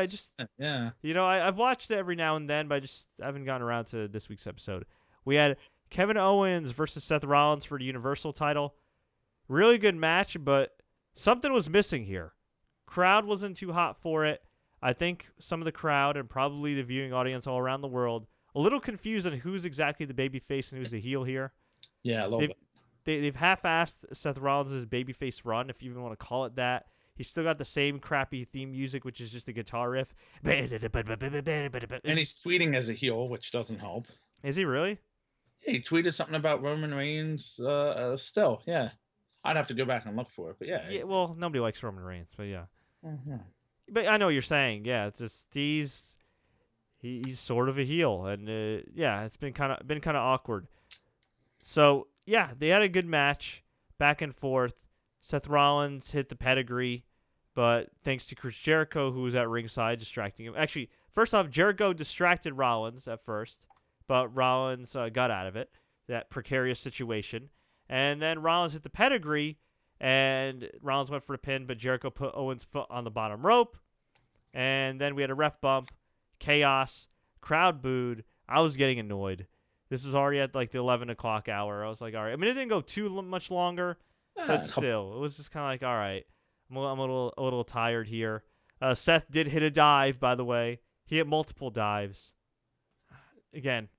Speaker 2: Yeah.
Speaker 1: I've watched it every now and then, but I just haven't gotten around to this week's episode. We had Kevin Owens versus Seth Rollins for the Universal title. Really good match, but something was missing here. Crowd wasn't too hot for it. I think some of the crowd and probably the viewing audience all around the world a little confused on who's exactly the babyface and who's the heel here.
Speaker 2: Yeah, a little bit.
Speaker 1: They've half-assed Seth Rollins' babyface run, if you even want to call it that. He's still got the same crappy theme music, which is just a guitar riff. And
Speaker 2: he's tweeting as a heel, which doesn't help.
Speaker 1: Is he really?
Speaker 2: Yeah, he tweeted something about Roman Reigns still, yeah. I'd have to go back and look for it, but yeah.
Speaker 1: Yeah, well, nobody likes Roman Reigns, but yeah.
Speaker 2: Mm-hmm.
Speaker 1: But I know what you're saying. Yeah, it's just he's sort of a heel, and it's been kind of awkward. So yeah, they had a good match, back and forth. Seth Rollins hit the pedigree, but thanks to Chris Jericho, who was at ringside, distracting him. Actually, first off, Jericho distracted Rollins at first, but Rollins got out of it. that precarious situation. And then Rollins hit the pedigree, and Rollins went for the pin, but Jericho put Owens' foot on the bottom rope. And then we had a ref bump, chaos, crowd booed. I was getting annoyed. This was already at like the 11 o'clock hour. I was like, all right. I mean, it didn't go too much longer, but still, it was just kind of like, all right. I'm a little tired here. Seth did hit a dive, by the way. He hit multiple dives. Again,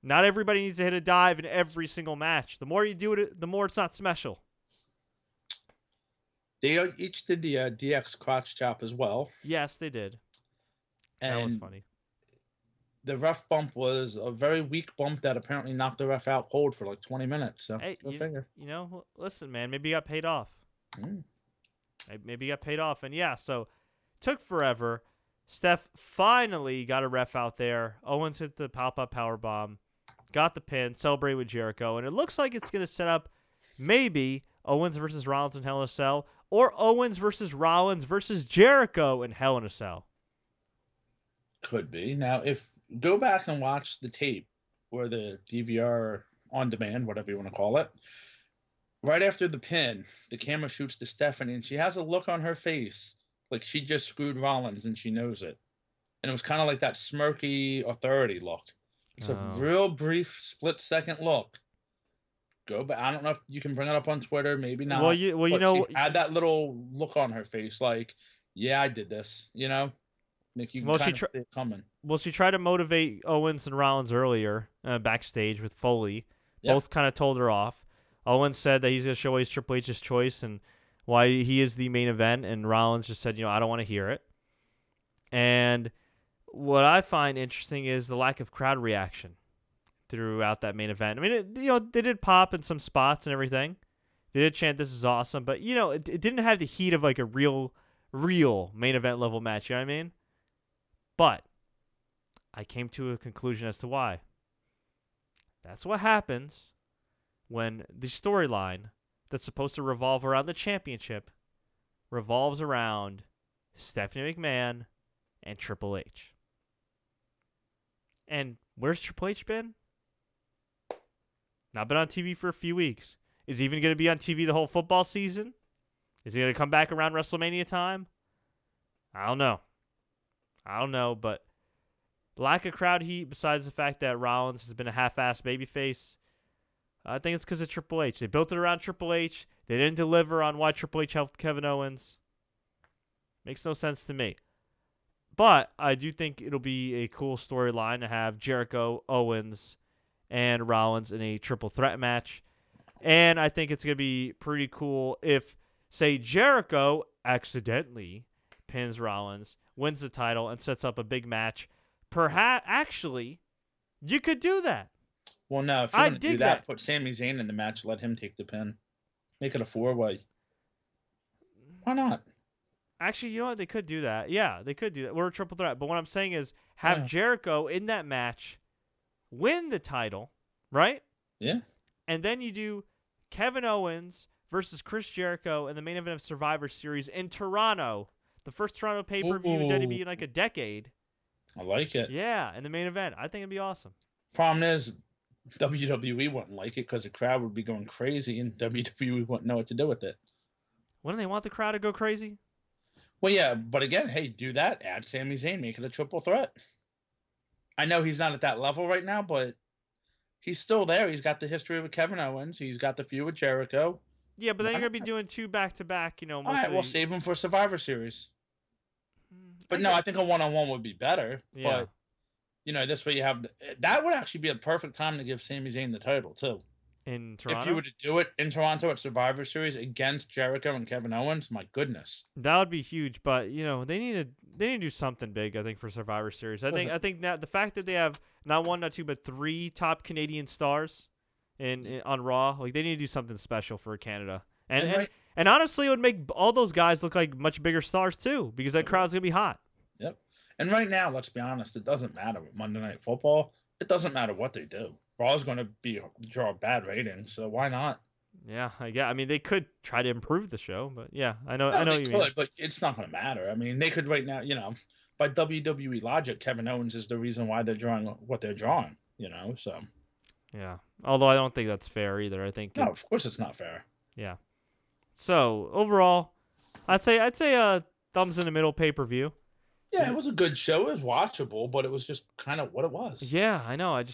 Speaker 1: not everybody needs to hit a dive in every single match. The more you do it, the more it's not special.
Speaker 2: They each did the DX crotch chop as well.
Speaker 1: Yes, they did.
Speaker 2: And
Speaker 1: that was funny.
Speaker 2: The ref bump was a very weak bump that apparently knocked the ref out cold for like 20 minutes. So,
Speaker 1: hey,
Speaker 2: go figure.
Speaker 1: You know, listen, man, maybe you got paid off. Maybe you got paid off. And yeah, so took forever. Steph finally got a ref out there. Owens hit the pop-up powerbomb, got the pin, celebrated with Jericho, and it looks like it's going to set up maybe Owens versus Rollins in Hell in a Cell, or Owens versus Rollins versus Jericho in Hell in a Cell.
Speaker 2: Could be. Now, if go back and watch the tape or the DVR on demand, whatever you want to call it, right after the pin, the camera shoots to Stephanie, and she has a look on her face like she just screwed Rollins and she knows it. And it was kind of like that smirky authority look. It's a real brief split-second look. Go back. I don't know if you can bring it up on Twitter, maybe not.
Speaker 1: Well, you know,
Speaker 2: she had that little look on her face, like, yeah, I did this, you know? Like you can kind of see it coming.
Speaker 1: Well, she tried to motivate Owens and Rollins earlier backstage with Foley. Yep. Both kind of told her off. Owens said that he's going to show he's Triple H's choice and why he is the main event, and Rollins just said, I don't want to hear it. And what I find interesting is the lack of crowd reaction throughout that main event. I mean, they did pop in some spots and everything. They did chant, "This is awesome," but it didn't have the heat of like a real main event level match. You know what I mean? But I came to a conclusion as to why. That's what happens when the storyline that's supposed to revolve around the championship revolves around Stephanie McMahon and Triple H. And where's Triple H been? Not been on TV for a few weeks. Is he even going to be on TV the whole football season? Is he going to come back around WrestleMania time? I don't know, but lack of crowd heat, besides the fact that Rollins has been a half-assed babyface, I think it's because of Triple H. They built it around Triple H. They didn't deliver on why Triple H helped Kevin Owens. Makes no sense to me. But I do think it'll be a cool storyline to have Jericho, Owens, and Rollins in a triple threat match. And I think it's going to be pretty cool if, say, Jericho accidentally pins Rollins, wins the title, and sets up a big match. Perhaps, actually, you could do that.
Speaker 2: Well, no, if you're going to do that, put Sami Zayn in the match, let him take the pin. Make it a 4-way. Why not?
Speaker 1: Actually, you know what? They could do that. Yeah, they could do that. We're a triple threat. But what I'm saying is have Jericho in that match win the title, right?
Speaker 2: Yeah.
Speaker 1: And then you do Kevin Owens versus Chris Jericho in the main event of Survivor Series in Toronto. The first Toronto pay-per-view in WWE in like a decade.
Speaker 2: I like it.
Speaker 1: Yeah, in the main event. I think it'd be awesome.
Speaker 2: Problem is, WWE wouldn't like it because the crowd would be going crazy and WWE wouldn't know what to do with it.
Speaker 1: Wouldn't they want the crowd to go crazy?
Speaker 2: Well, yeah, but again, hey, do that. Add Sami Zayn. Make it a triple threat. I know he's not at that level right now, but he's still there. He's got the history with Kevin Owens. He's got the feud with Jericho.
Speaker 1: Yeah, but then you're going to be doing 2 back-to-back,
Speaker 2: All right, we'll save him for Survivor Series. But I think a one-on-one would be better.
Speaker 1: Yeah.
Speaker 2: But, this way you have... that would actually be a perfect time to give Sami Zayn the title, too.
Speaker 1: In Toronto?
Speaker 2: If you were to do it in Toronto at Survivor Series against Jericho and Kevin Owens, my goodness.
Speaker 1: That would be huge, but, they need to do something big, I think, for Survivor Series. I think that the fact that they have not 1, not 2, but 3 top Canadian stars on Raw, like, they need to do something special for Canada. And honestly, it would make all those guys look like much bigger stars, too, because that crowd's going to be hot.
Speaker 2: Yep. And right now, let's be honest, it doesn't matter with Monday Night Football. It doesn't matter what they do. Raw's going to draw bad ratings, so why not?
Speaker 1: Yeah, I mean, they could try to improve the show, but yeah, I know
Speaker 2: they
Speaker 1: what you mean.
Speaker 2: But it's not going to matter. I mean, they could right now, by WWE logic, Kevin Owens is the reason why they're drawing what they're drawing, so.
Speaker 1: Yeah. Although I don't think that's fair either. I think
Speaker 2: No, of
Speaker 1: it's
Speaker 2: course it's not fair.
Speaker 1: yeah. So overall, I'd say a thumbs in the middle pay-per-view.
Speaker 2: Yeah, it was a good show. It was watchable, but it was just kind of what it was.
Speaker 1: Yeah, I know. I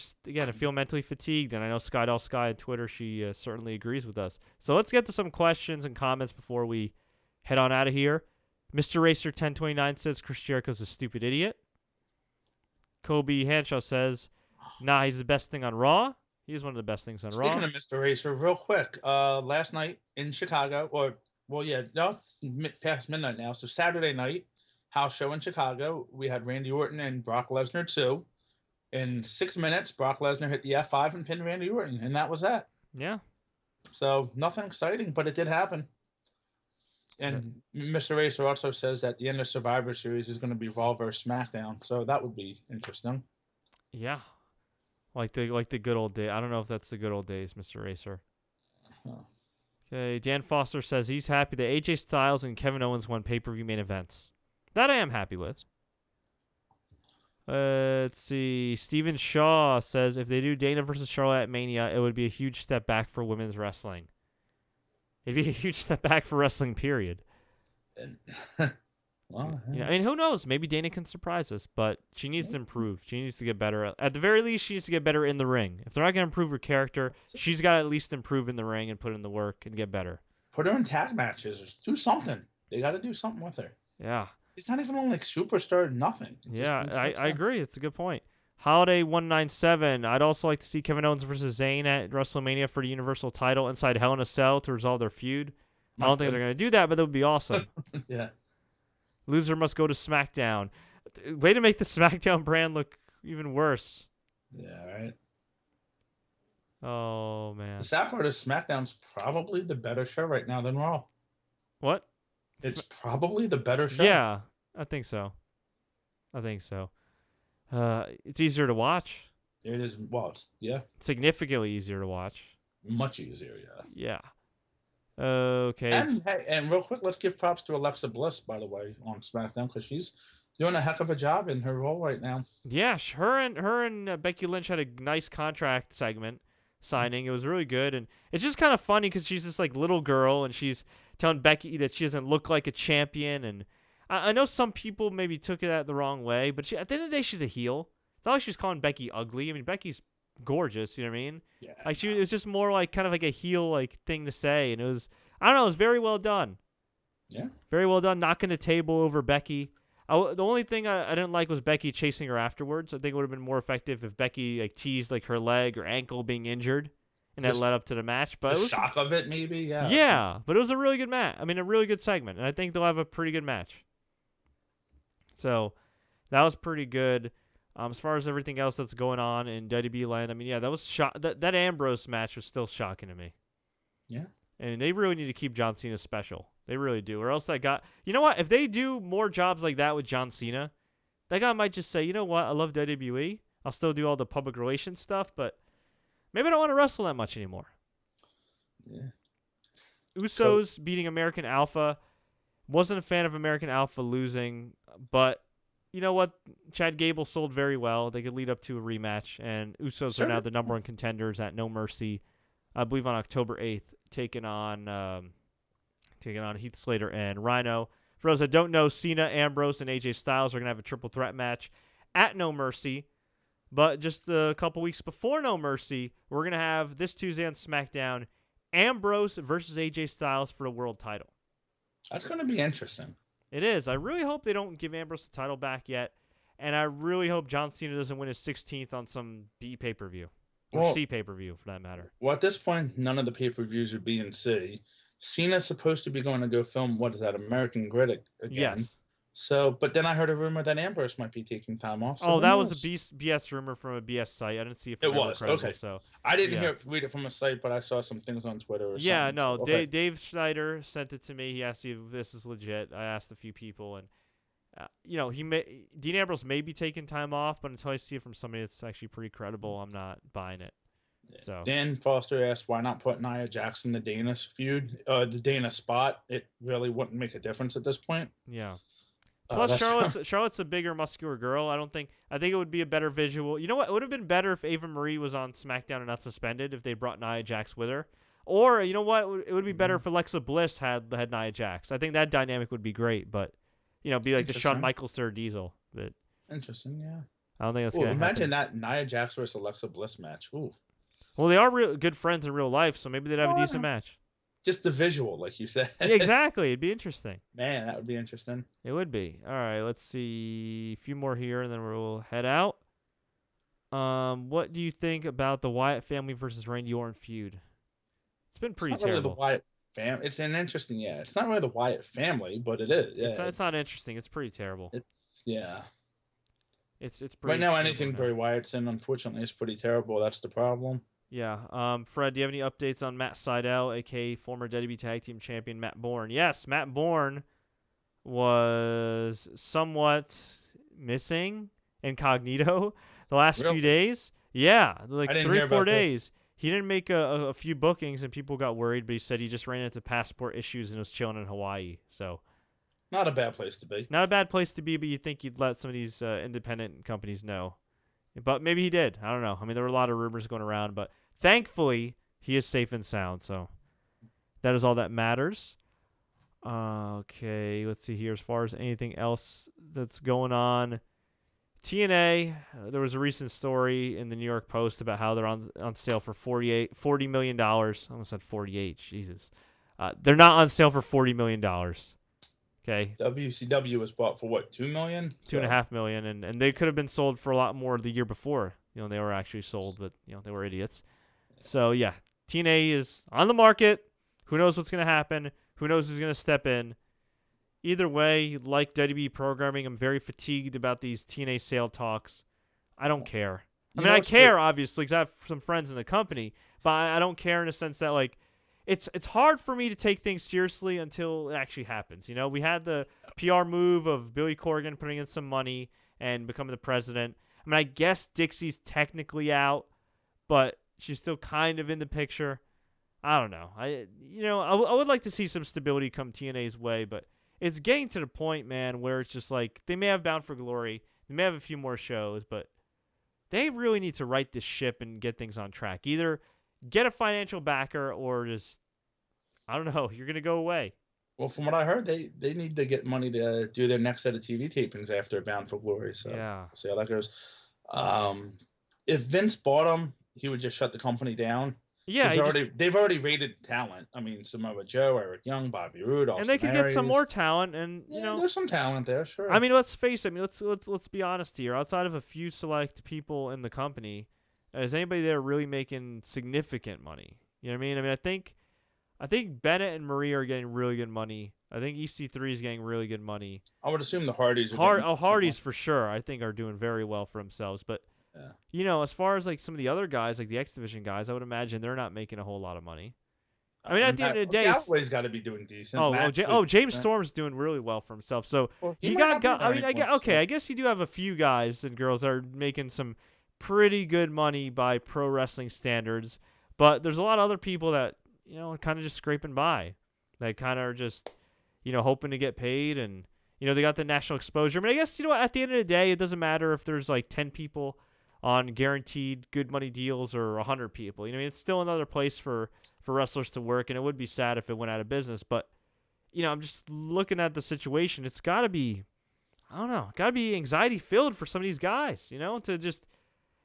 Speaker 1: feel mentally fatigued, and I know Sky on Twitter, she certainly agrees with us. So let's get to some questions and comments before we head on out of here. Mr. Racer 1029 says Chris Jericho's a stupid idiot. Kobe Hanshaw says, nah, he's the best thing on Raw. He is one of the best things on Raw.
Speaker 2: Speaking of Mr. Racer, real quick, last night in Chicago, no, it's past midnight now. So Saturday night, house show in Chicago, we had Randy Orton and Brock Lesnar too. In 6 minutes, Brock Lesnar hit the F5 and pinned Randy Orton, and that was that.
Speaker 1: Yeah.
Speaker 2: So nothing exciting, but it did happen. And Mr. Racer also says that the end of Survivor Series is going to be Raw versus SmackDown, so that would be interesting.
Speaker 1: Yeah. Like the good old day. I don't know if that's the good old days, Mr. Racer.
Speaker 2: Huh.
Speaker 1: Okay, Dan Foster says he's happy that AJ Styles and Kevin Owens won pay-per-view main events. That I am happy with. Let's see. Steven Shaw says if they do Dana versus Charlotte at Mania, it would be a huge step back for women's wrestling. It'd be a huge step back for wrestling, period.
Speaker 2: Well,
Speaker 1: You know, I mean, who knows? Maybe Dana can surprise us, but she needs to improve. She needs to get better. At the very least, she needs to get better in the ring. If they're not going to improve her character, she's got to at least improve in the ring and put in the work and get better.
Speaker 2: put her in tag matches or do something. They got to do something with her.
Speaker 1: Yeah.
Speaker 2: He's not even on like superstar, nothing.
Speaker 1: Yeah, I agree. It's a good point. Holiday 197. I'd also like to see Kevin Owens versus Zayn at WrestleMania for the Universal title inside Hell in a Cell to resolve their feud. I don't think they're going to do that, but that would be awesome.
Speaker 2: Yeah.
Speaker 1: Loser must go to SmackDown. Way to make the SmackDown brand look even worse.
Speaker 2: Yeah, right.
Speaker 1: Oh, man.
Speaker 2: The sad part is SmackDown's probably the better show right now than Raw.
Speaker 1: What?
Speaker 2: It's probably the better show.
Speaker 1: Yeah, I think so. It's easier to watch.
Speaker 2: It is. Well, yeah.
Speaker 1: Significantly easier to watch.
Speaker 2: Much easier, yeah.
Speaker 1: Yeah. Okay.
Speaker 2: And hey, and real quick, let's give props to Alexa Bliss, by the way, on SmackDown, because she's doing a heck of a job in her role right now.
Speaker 1: Yeah, her and Becky Lynch had a nice contract segment signing. It was really good, and it's just kind of funny because she's this like little girl, and she's telling Becky that she doesn't look like a champion. And I know some people maybe took it the wrong way, but at the end of the day, she's a heel. It's not like she's calling Becky ugly. I mean, Becky's gorgeous. You know what I mean?
Speaker 2: Yeah.
Speaker 1: Like it was just more like kind of like a heel like thing to say, and it was it was very well done.
Speaker 2: Yeah.
Speaker 1: Very well done, knocking the table over Becky. The only thing I didn't like was Becky chasing her afterwards. I think it would have been more effective if Becky like teased like her leg or ankle being injured, and that led up to the match. But
Speaker 2: The
Speaker 1: it was
Speaker 2: shock of it, maybe. Yeah.
Speaker 1: yeah, but it was a really good match. I mean, a really good segment, and I think they'll have a pretty good match. So that was pretty good. As far as everything else that's going on in WWE land, I mean, yeah, that was that Ambrose match was still shocking to me.
Speaker 2: Yeah.
Speaker 1: And they really need to keep John Cena special. They really do. Or else that guy, you know what? If they do more jobs like that with John Cena, that guy might just say, you know what? I love WWE. I'll still do all the public relations stuff, but maybe I don't want to wrestle that much anymore.
Speaker 2: Yeah.
Speaker 1: Usos beating American Alpha. Wasn't a fan of American Alpha losing, but you know what? Chad Gable sold very well. They could lead up to a rematch, and Usos are now the number one contenders at No Mercy, I believe on October 8th, taking on Heath Slater and Rhino. For those that don't know, Cena, Ambrose, and AJ Styles are going to have a triple threat match at No Mercy. But just a couple weeks before No Mercy, we're going to have this Tuesday on SmackDown, Ambrose versus AJ Styles for the world title.
Speaker 2: That's going to be interesting.
Speaker 1: It is. I really hope they don't give Ambrose the title back yet. And I really hope John Cena doesn't win his 16th on some B pay-per-view. Or C pay-per-view, for that matter.
Speaker 2: Well, at this point, none of the pay-per-views are B and C. Cena's supposed to be going to go film, what is that, American Grid again.
Speaker 1: Yes.
Speaker 2: So, but then I heard a rumor that Ambrose might be taking time off. So
Speaker 1: that was a BS rumor from a BS site. I didn't see it from
Speaker 2: It was,
Speaker 1: credible,
Speaker 2: okay.
Speaker 1: So
Speaker 2: I didn't read it from a site, but I saw some things on Twitter or something.
Speaker 1: Yeah, no,
Speaker 2: so, okay.
Speaker 1: Dave Schneider sent it to me. He asked if this is legit. I asked a few people, and Dean Ambrose may be taking time off, but until I see it from somebody that's actually pretty credible, I'm not buying it. So
Speaker 2: Dan Foster asked, why not put Nia Jax in the Dana feud, the Dana spot? It really wouldn't make a difference at this point.
Speaker 1: Yeah. Plus,
Speaker 2: That's
Speaker 1: Charlotte's a bigger, muscular girl. I think it would be a better visual. You know what? It would have been better if Ava Marie was on SmackDown and not suspended. If they brought Nia Jax with her, or you know what? It would be better if Alexa Bliss had Nia Jax. I think that dynamic would be great. But be like the Shawn Michaels third Diesel. But
Speaker 2: interesting. Yeah.
Speaker 1: I don't think that's
Speaker 2: Ooh,
Speaker 1: gonna
Speaker 2: imagine
Speaker 1: happen.
Speaker 2: that Nia Jax versus Alexa Bliss match. Ooh.
Speaker 1: Well, they are good friends in real life, so maybe they'd have a decent match.
Speaker 2: Just the visual, like you said.
Speaker 1: Yeah, exactly. It'd be interesting.
Speaker 2: Man, that would be interesting.
Speaker 1: It would be. All right, let's see a few more here, and then we'll head out. What do you think about the Wyatt family versus Randy Orton feud? It's been pretty terrible.
Speaker 2: Really the Wyatt family. It's an interesting, yeah. It's not really the Wyatt family, but it is. Yeah.
Speaker 1: It's not interesting. It's pretty terrible. It's pretty.
Speaker 2: Right now, anything Bray Wyatt's in, unfortunately, is pretty terrible. That's the problem.
Speaker 1: Yeah. Fred, do you have any updates on Matt Sydal, aka former WWE Tag Team Champion Matt Bourne? Yes, Matt Bourne was somewhat missing incognito the last few days. Yeah, like 3 or 4 days. He didn't make a few bookings, and people got worried, but he said he just ran into passport issues and was chilling in Hawaii. So,
Speaker 2: not a bad place to be.
Speaker 1: Not a bad place to be, but you'd think you'd let some of these independent companies know. But maybe he did. I don't know. I mean, there were a lot of rumors going around, but thankfully, he is safe and sound. So that is all that matters. Okay, let's see here. As far as anything else that's going on, TNA, there was a recent story in the New York Post about how they're on sale for $40 million. I almost said 48. Jesus. They're not on sale for $40 million. Okay.
Speaker 2: WCW was bought for what, $2 million?
Speaker 1: $2.5 million, and they could have been sold for a lot more the year before. They were actually sold, but they were idiots. So yeah, TNA is on the market. Who knows what's gonna happen? Who knows who's gonna step in? Either way, like WWE programming, I'm very fatigued about these TNA sale talks. I don't care. I mean, I care obviously because I have some friends in the company, but I don't care in the sense that like. It's hard for me to take things seriously until it actually happens. We had the PR move of Billy Corgan putting in some money and becoming the president. I mean, I guess Dixie's technically out, but she's still kind of in the picture. I don't know. I would like to see some stability come TNA's way, but it's getting to the point, man, where it's just like they may have Bound for Glory, they may have a few more shows, but they really need to right this ship and get things on track. Either get a financial backer or just, I don't know, you're going to go away.
Speaker 2: Well, from what I heard, they need to get money to do their next set of TV tapings after Bound for Glory. So
Speaker 1: yeah.
Speaker 2: See how that goes. If Vince bought them, he would just shut the company down.
Speaker 1: Yeah.
Speaker 2: They've already rated talent. I mean, Samoa Joe, Eric Young, Bobby Roode,
Speaker 1: and they could get some more talent. And
Speaker 2: there's some talent there, sure.
Speaker 1: I mean, let's face it. I mean, let's be honest here. Outside of a few select people in the company, is anybody there really making significant money? You know what I mean? I mean, I think Bennett and Marie are getting really good money. I think EC3 is getting really good money.
Speaker 2: I would assume the Hardys are
Speaker 1: Hardys for sure, I think, are doing very well for themselves. But, as far as like some of the other guys, like the X Division guys, I would imagine they're not making a whole lot of money. I mean, at the end of the day,
Speaker 2: Galloway's got to be doing decent.
Speaker 1: James Storm's doing really well for himself. So he got. I mean, I guess you do have a few guys and girls that are making some pretty good money by pro wrestling standards, but there's a lot of other people that kind of just scraping by. They kind of are just hoping to get paid, and they got the national exposure. I mean, I guess at the end of the day, it doesn't matter if there's like 10 people on guaranteed good money deals or 100 people. I mean, it's still another place for wrestlers to work, and it would be sad if it went out of business. But I'm just looking at the situation. It's got to be, I don't know, got to be anxiety filled for some of these guys. To just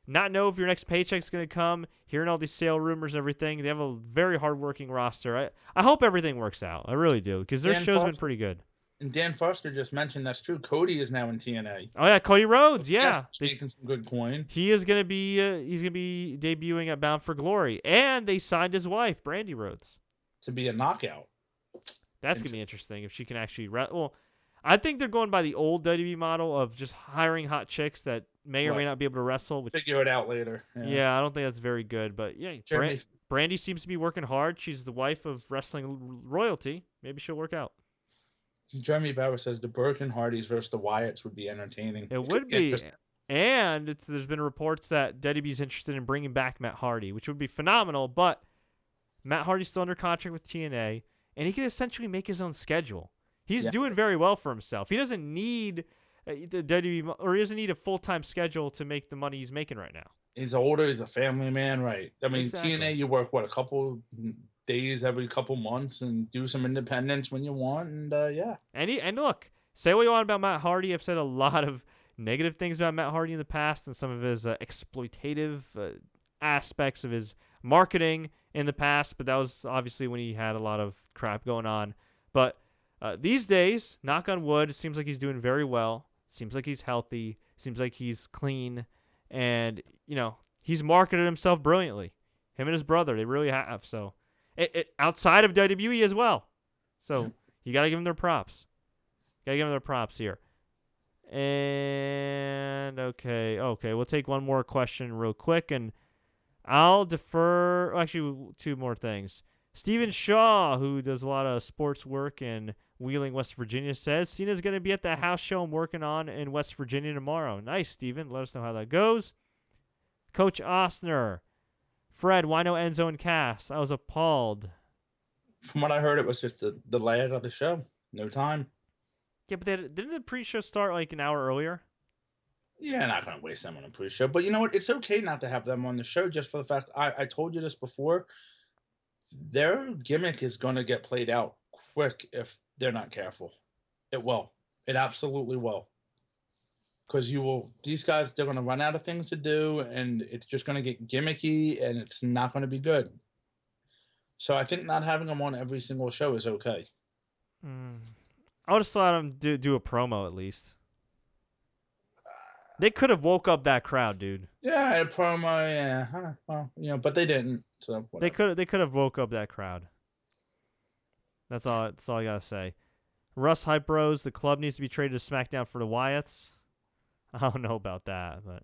Speaker 1: not know if your next paycheck's going to come, hearing all these sale rumors and everything. They have a very hardworking roster. I hope everything works out. I really do, because their show's been pretty good.
Speaker 2: And Dan Foster just mentioned that's true. Cody is now in TNA.
Speaker 1: Oh yeah, Cody Rhodes. Yeah,
Speaker 2: making some good coin.
Speaker 1: He is going to be debuting at Bound for Glory, and they signed his wife, Brandy Rhodes,
Speaker 2: to be a knockout.
Speaker 1: That's going to be interesting if she can actually. Well, I think they're going by the old WWE model of just hiring hot chicks that may or may not be able to wrestle.
Speaker 2: Figure it out later.
Speaker 1: Yeah, I don't think that's very good. But yeah, Brandy seems to be working hard. She's the wife of wrestling royalty. Maybe she'll work out.
Speaker 2: Jeremy Bauer says the Broken Hardys versus the Wyatts would be entertaining.
Speaker 1: It would be. And there's been reports that WWE's interested in bringing back Matt Hardy, which would be phenomenal. But Matt Hardy's still under contract with TNA, and he could essentially make his own schedule. He's
Speaker 2: Yeah.
Speaker 1: doing very well for himself. He doesn't need the WWE, or he doesn't need a full-time schedule to make the money he's making right now.
Speaker 2: He's older. He's a family man, right? I mean,
Speaker 1: Exactly.
Speaker 2: TNA, you work what, a couple days every couple months and do some independence when you want, and yeah.
Speaker 1: And look, say what you want about Matt Hardy. I've said a lot of negative things about Matt Hardy in the past and some of his exploitative aspects of his marketing in the past, but that was obviously when he had a lot of crap going on. But these days, knock on wood, it seems like he's doing very well. Seems like he's healthy. Seems like he's clean. And, he's marketed himself brilliantly. Him and his brother, they really have. So, outside of WWE as well. So, you got to give them their props. Got to give them their props here. And, okay, we'll take one more question real quick, and I'll defer. Actually, two more things. Stephen Shaw, who does a lot of sports work in Wheeling, West Virginia, says Cena's going to be at the house show I'm working on in West Virginia tomorrow. Nice, Stephen. Let us know how that goes. Coach Ostner. Fred, why no Enzo and Cass? I was appalled.
Speaker 2: From what I heard, it was just the layout of the show. No time.
Speaker 1: Yeah, but didn't the pre-show start like an hour earlier?
Speaker 2: Yeah, not going to waste them on a pre-show. But you know what? It's okay not to have them on the show just for the fact I told you this before. Their gimmick is going to get played out quick if they're not careful. It will. It absolutely will. Because these guys, they're going to run out of things to do, and it's just going to get gimmicky, and it's not going to be good. So I think not having them on every single show is okay.
Speaker 1: I would have thought them do a promo at least. They could have woke up that crowd, dude.
Speaker 2: Yeah, a promo, yeah. Well, but they didn't. So whatever.
Speaker 1: They could have woke up that crowd. That's all I gotta say. Russ Hype Bros, the club needs to be traded to SmackDown for the Wyatts. I don't know about that, but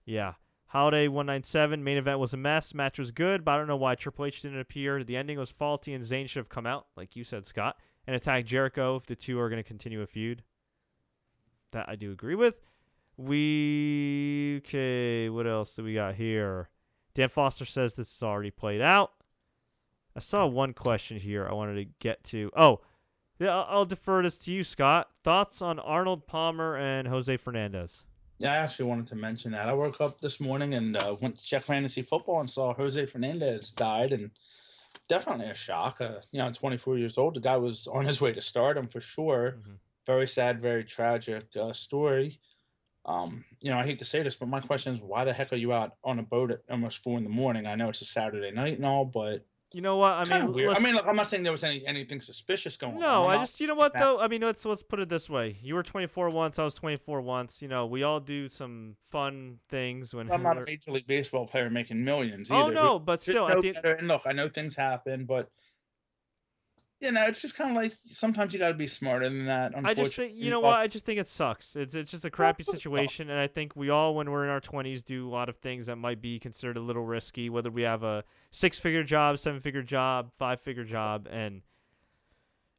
Speaker 1: yeah. Holiday 197, main event was a mess. Match was good, but I don't know why Triple H didn't appear. The ending was faulty, and Zayn should have come out, like you said, Scott, and attacked Jericho if the two are going to continue a feud. That I do agree with. Okay, what else do we got here? Dan Foster says this is already played out. I saw one question here I wanted to get to. Oh, yeah, I'll defer this to you, Scott. Thoughts on Arnold Palmer and Jose Fernandez?
Speaker 2: Yeah, I actually wanted to mention that. I woke up this morning and went to check fantasy football and saw Jose Fernandez died, and definitely a shock. 24 years old. The guy was on his way to stardom for sure.
Speaker 1: Mm-hmm.
Speaker 2: Very sad, very tragic story. I hate to say this, but my question is, why the heck are you out on a boat at almost 4 a.m? I know it's a Saturday night and all, but
Speaker 1: you know what? I mean,
Speaker 2: weird. Look, I'm not saying there was anything suspicious going on.
Speaker 1: No, you know what though? I mean, let's put it this way: you were 24 once, I was 24 once. We all do some fun things when.
Speaker 2: I'm not a Major League Baseball player making millions either.
Speaker 1: Oh no, but still,
Speaker 2: and look, I know things happen, but it's just kind of like sometimes you got to be smarter than that.
Speaker 1: I just think, I just think it sucks. It's just a crappy situation, and I think we all, when we're in our 20s, do a lot of things that might be considered a little risky, whether we have a 6-figure job, 7-figure job, 5-figure job, and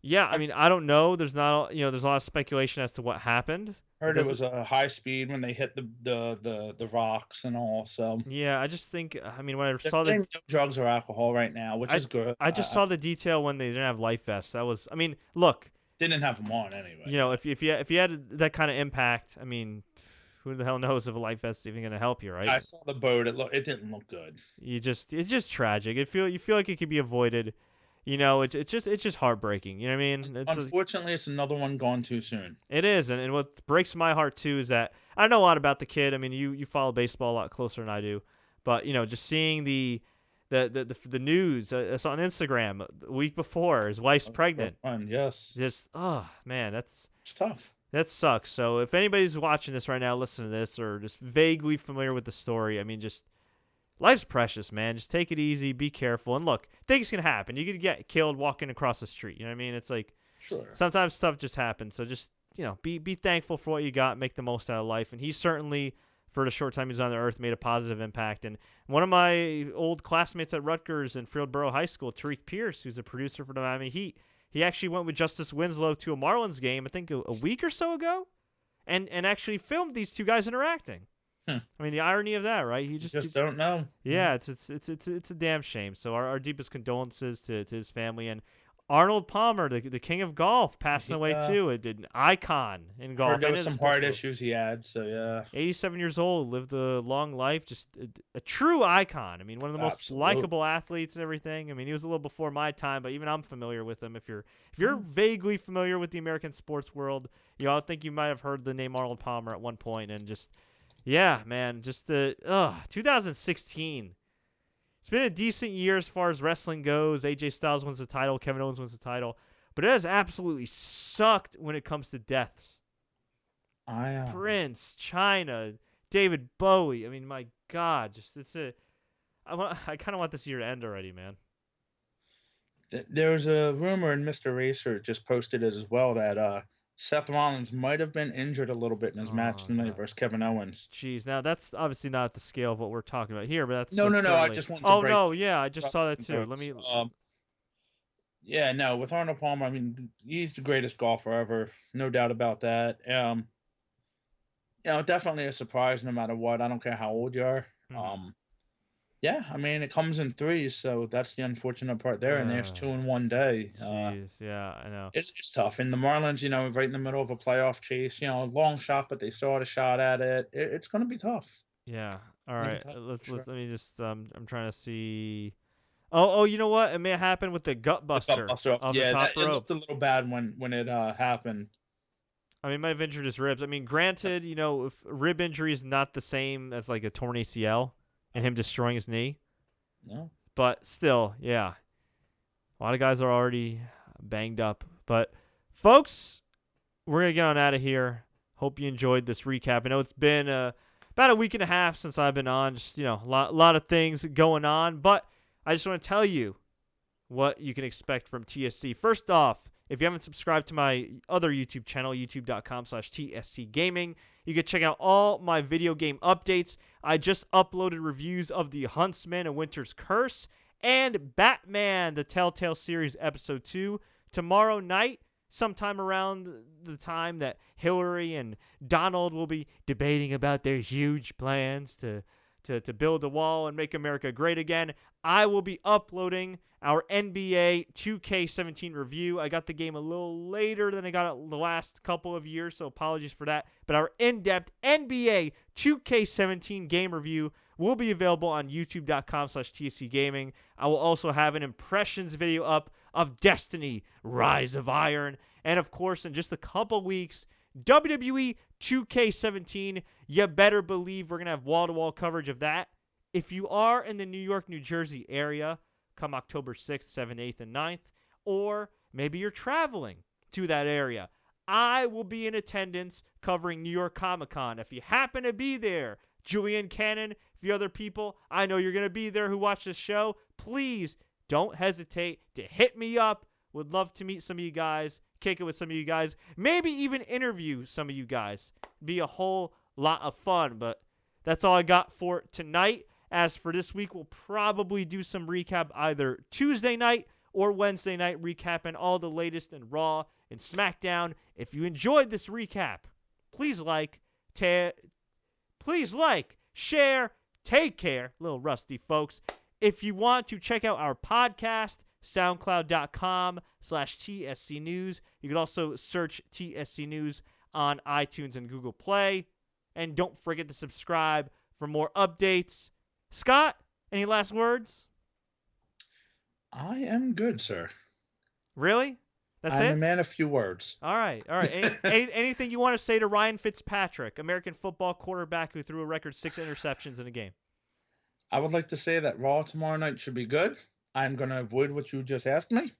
Speaker 1: yeah, I mean, I don't know. There's not, there's a lot of speculation as to what happened.
Speaker 2: Heard it was a high speed when they hit the rocks and all. So
Speaker 1: yeah, I just think, I mean, when I saw
Speaker 2: no drugs or alcohol right now, which is good.
Speaker 1: I just saw the detail when they didn't have life vests. That was, I mean, look,
Speaker 2: didn't have them on anyway.
Speaker 1: If you had that kind of impact, I mean, who the hell knows if a life vest is even going to help you, right?
Speaker 2: I saw the boat. It didn't look good.
Speaker 1: It's just tragic. You feel like it could be avoided. It's just heartbreaking. You know what I mean?
Speaker 2: Unfortunately, it's another one gone too soon.
Speaker 1: It is, and what breaks my heart too is that I know a lot about the kid. I mean, you follow baseball a lot closer than I do, but just seeing the news. It's on Instagram the week before his wife's pregnant.
Speaker 2: Yes.
Speaker 1: Just man, it's
Speaker 2: tough.
Speaker 1: That sucks. So if anybody's watching this right now, listen to this, or just vaguely familiar with the story, I mean, just. Life's precious, man. Just take it easy. Be careful. And look, things can happen. You could get killed walking across the street. You know what I mean? It's like sometimes stuff just happens. So just, be thankful for what you got. Make the most out of life. And he certainly, for the short time he was on the earth, made a positive impact. And one of my old classmates at Rutgers and Fieldboro High School, Tariq Pierce, who's a producer for the Miami Heat, he actually went with Justice Winslow to a Marlins game, I think a week or so ago, and actually filmed these two guys interacting. I mean, the irony of that, right? You just
Speaker 2: don't know.
Speaker 1: Yeah, it's a damn shame. So our deepest condolences to his family, and Arnold Palmer, the king of golf, passing away
Speaker 2: Yeah.
Speaker 1: too. An icon in golf.
Speaker 2: Heard there
Speaker 1: And
Speaker 2: was
Speaker 1: in the
Speaker 2: some
Speaker 1: sports
Speaker 2: heart
Speaker 1: world.
Speaker 2: issues he had, so yeah.
Speaker 1: 87 years old, lived a long life, just a true icon. I mean, one of the most
Speaker 2: Absolutely.
Speaker 1: likable athletes and everything. I mean, he was a little before my time, but even I'm familiar with him. If you're vaguely familiar with the American sports world, I think you might have heard the name Arnold Palmer at one point. And just, yeah, man, just 2016. It's been a decent year as far as wrestling goes. AJ Styles wins the title, Kevin Owens wins the title, but it has absolutely sucked when it comes to deaths. Prince, China, David Bowie. I mean, my God, I kind of want this year to end already, man.
Speaker 2: There's a rumor, and Mr. Racer just posted it as well, that Seth Rollins might have been injured a little bit in his match tonight versus Kevin Owens.
Speaker 1: Jeez, now that's obviously not at the scale of what we're talking about here, but that's
Speaker 2: No.
Speaker 1: certainly...
Speaker 2: I just want to break.
Speaker 1: Oh no, yeah, I just saw that too. Let me.
Speaker 2: Yeah, no, with Arnold Palmer, I mean, he's the greatest golfer ever, no doubt about that. Definitely a surprise no matter what. I don't care how old you are. Yeah, I mean, it comes in threes, so that's the unfortunate part there. And there's 2 in one day.
Speaker 1: Jeez, yeah, I know.
Speaker 2: It's tough. And the Marlins, right in the middle of a playoff chase, long shot, but they still had a shot at it. It's going to be tough.
Speaker 1: Yeah. All right. Let me just. I'm trying to see. Oh, you know what? It may have happened with the gut buster.
Speaker 2: Yeah, it looked a little bad when it happened.
Speaker 1: I mean, he might have injured his ribs. I mean, granted, if rib injury is not the same as like a torn ACL and him destroying his knee.
Speaker 2: No.
Speaker 1: But still, yeah. A lot of guys are already banged up. But, folks, we're going to get on out of here. Hope you enjoyed this recap. I know it's been about a week and a half since I've been on. Just, a lot of things going on. But I just want to tell you what you can expect from TSC. First off, if you haven't subscribed to my other YouTube channel, youtube.com/TSCgaming, you can check out all my video game updates. I just uploaded reviews of The Huntsman and Winter's Curse and Batman, the Telltale Series Episode 2. Tomorrow night, sometime around the time that Hillary and Donald will be debating about their huge plans to build a wall and make America great again, I will be uploading our NBA 2K17 review. I got the game a little later than I got it the last couple of years, so apologies for that. But our in-depth NBA 2K17 game review will be available on youtube.com/TSCgaming. I will also have an impressions video up of Destiny, Rise of Iron. And, of course, in just a couple weeks, WWE 2K17. You better believe we're going to have wall-to-wall coverage of that. If you are in the New York, New Jersey area, come October 6th, 7th, 8th, and 9th, or maybe you're traveling to that area, I will be in attendance covering New York Comic-Con. If you happen to be there, Julian Cannon, a few other people, I know you're going to be there who watch this show. Please don't hesitate to hit me up. Would love to meet some of you guys, kick it with some of you guys, maybe even interview some of you guys. Be a whole lot of fun, but that's all I got for tonight. As for this week, we'll probably do some recap either Tuesday night or Wednesday night, recapping all the latest in Raw and SmackDown. If you enjoyed this recap, please share, take care. A little rusty, folks. If you want to check out our podcast, soundcloud.com/TSC News. You can also search TSC News on iTunes and Google Play. And don't forget to subscribe for more updates. Scott, any last words?
Speaker 2: I am good, sir.
Speaker 1: Really? That's it?
Speaker 2: I'm a man of few words.
Speaker 1: All right. Anything you want to say to Ryan Fitzpatrick, American football quarterback who threw a record 6 interceptions in a game?
Speaker 2: I would like to say that Raw tomorrow night should be good. I'm going to avoid what you just asked me.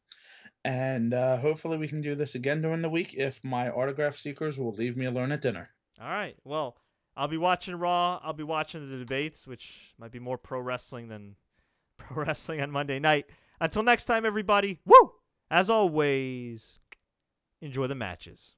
Speaker 2: And hopefully we can do this again during the week if my autograph seekers will leave me alone at dinner.
Speaker 1: All right. Well, I'll be watching Raw. I'll be watching the debates, which might be more pro wrestling than pro wrestling on Monday night. Until next time, everybody. Woo! As always, enjoy the matches.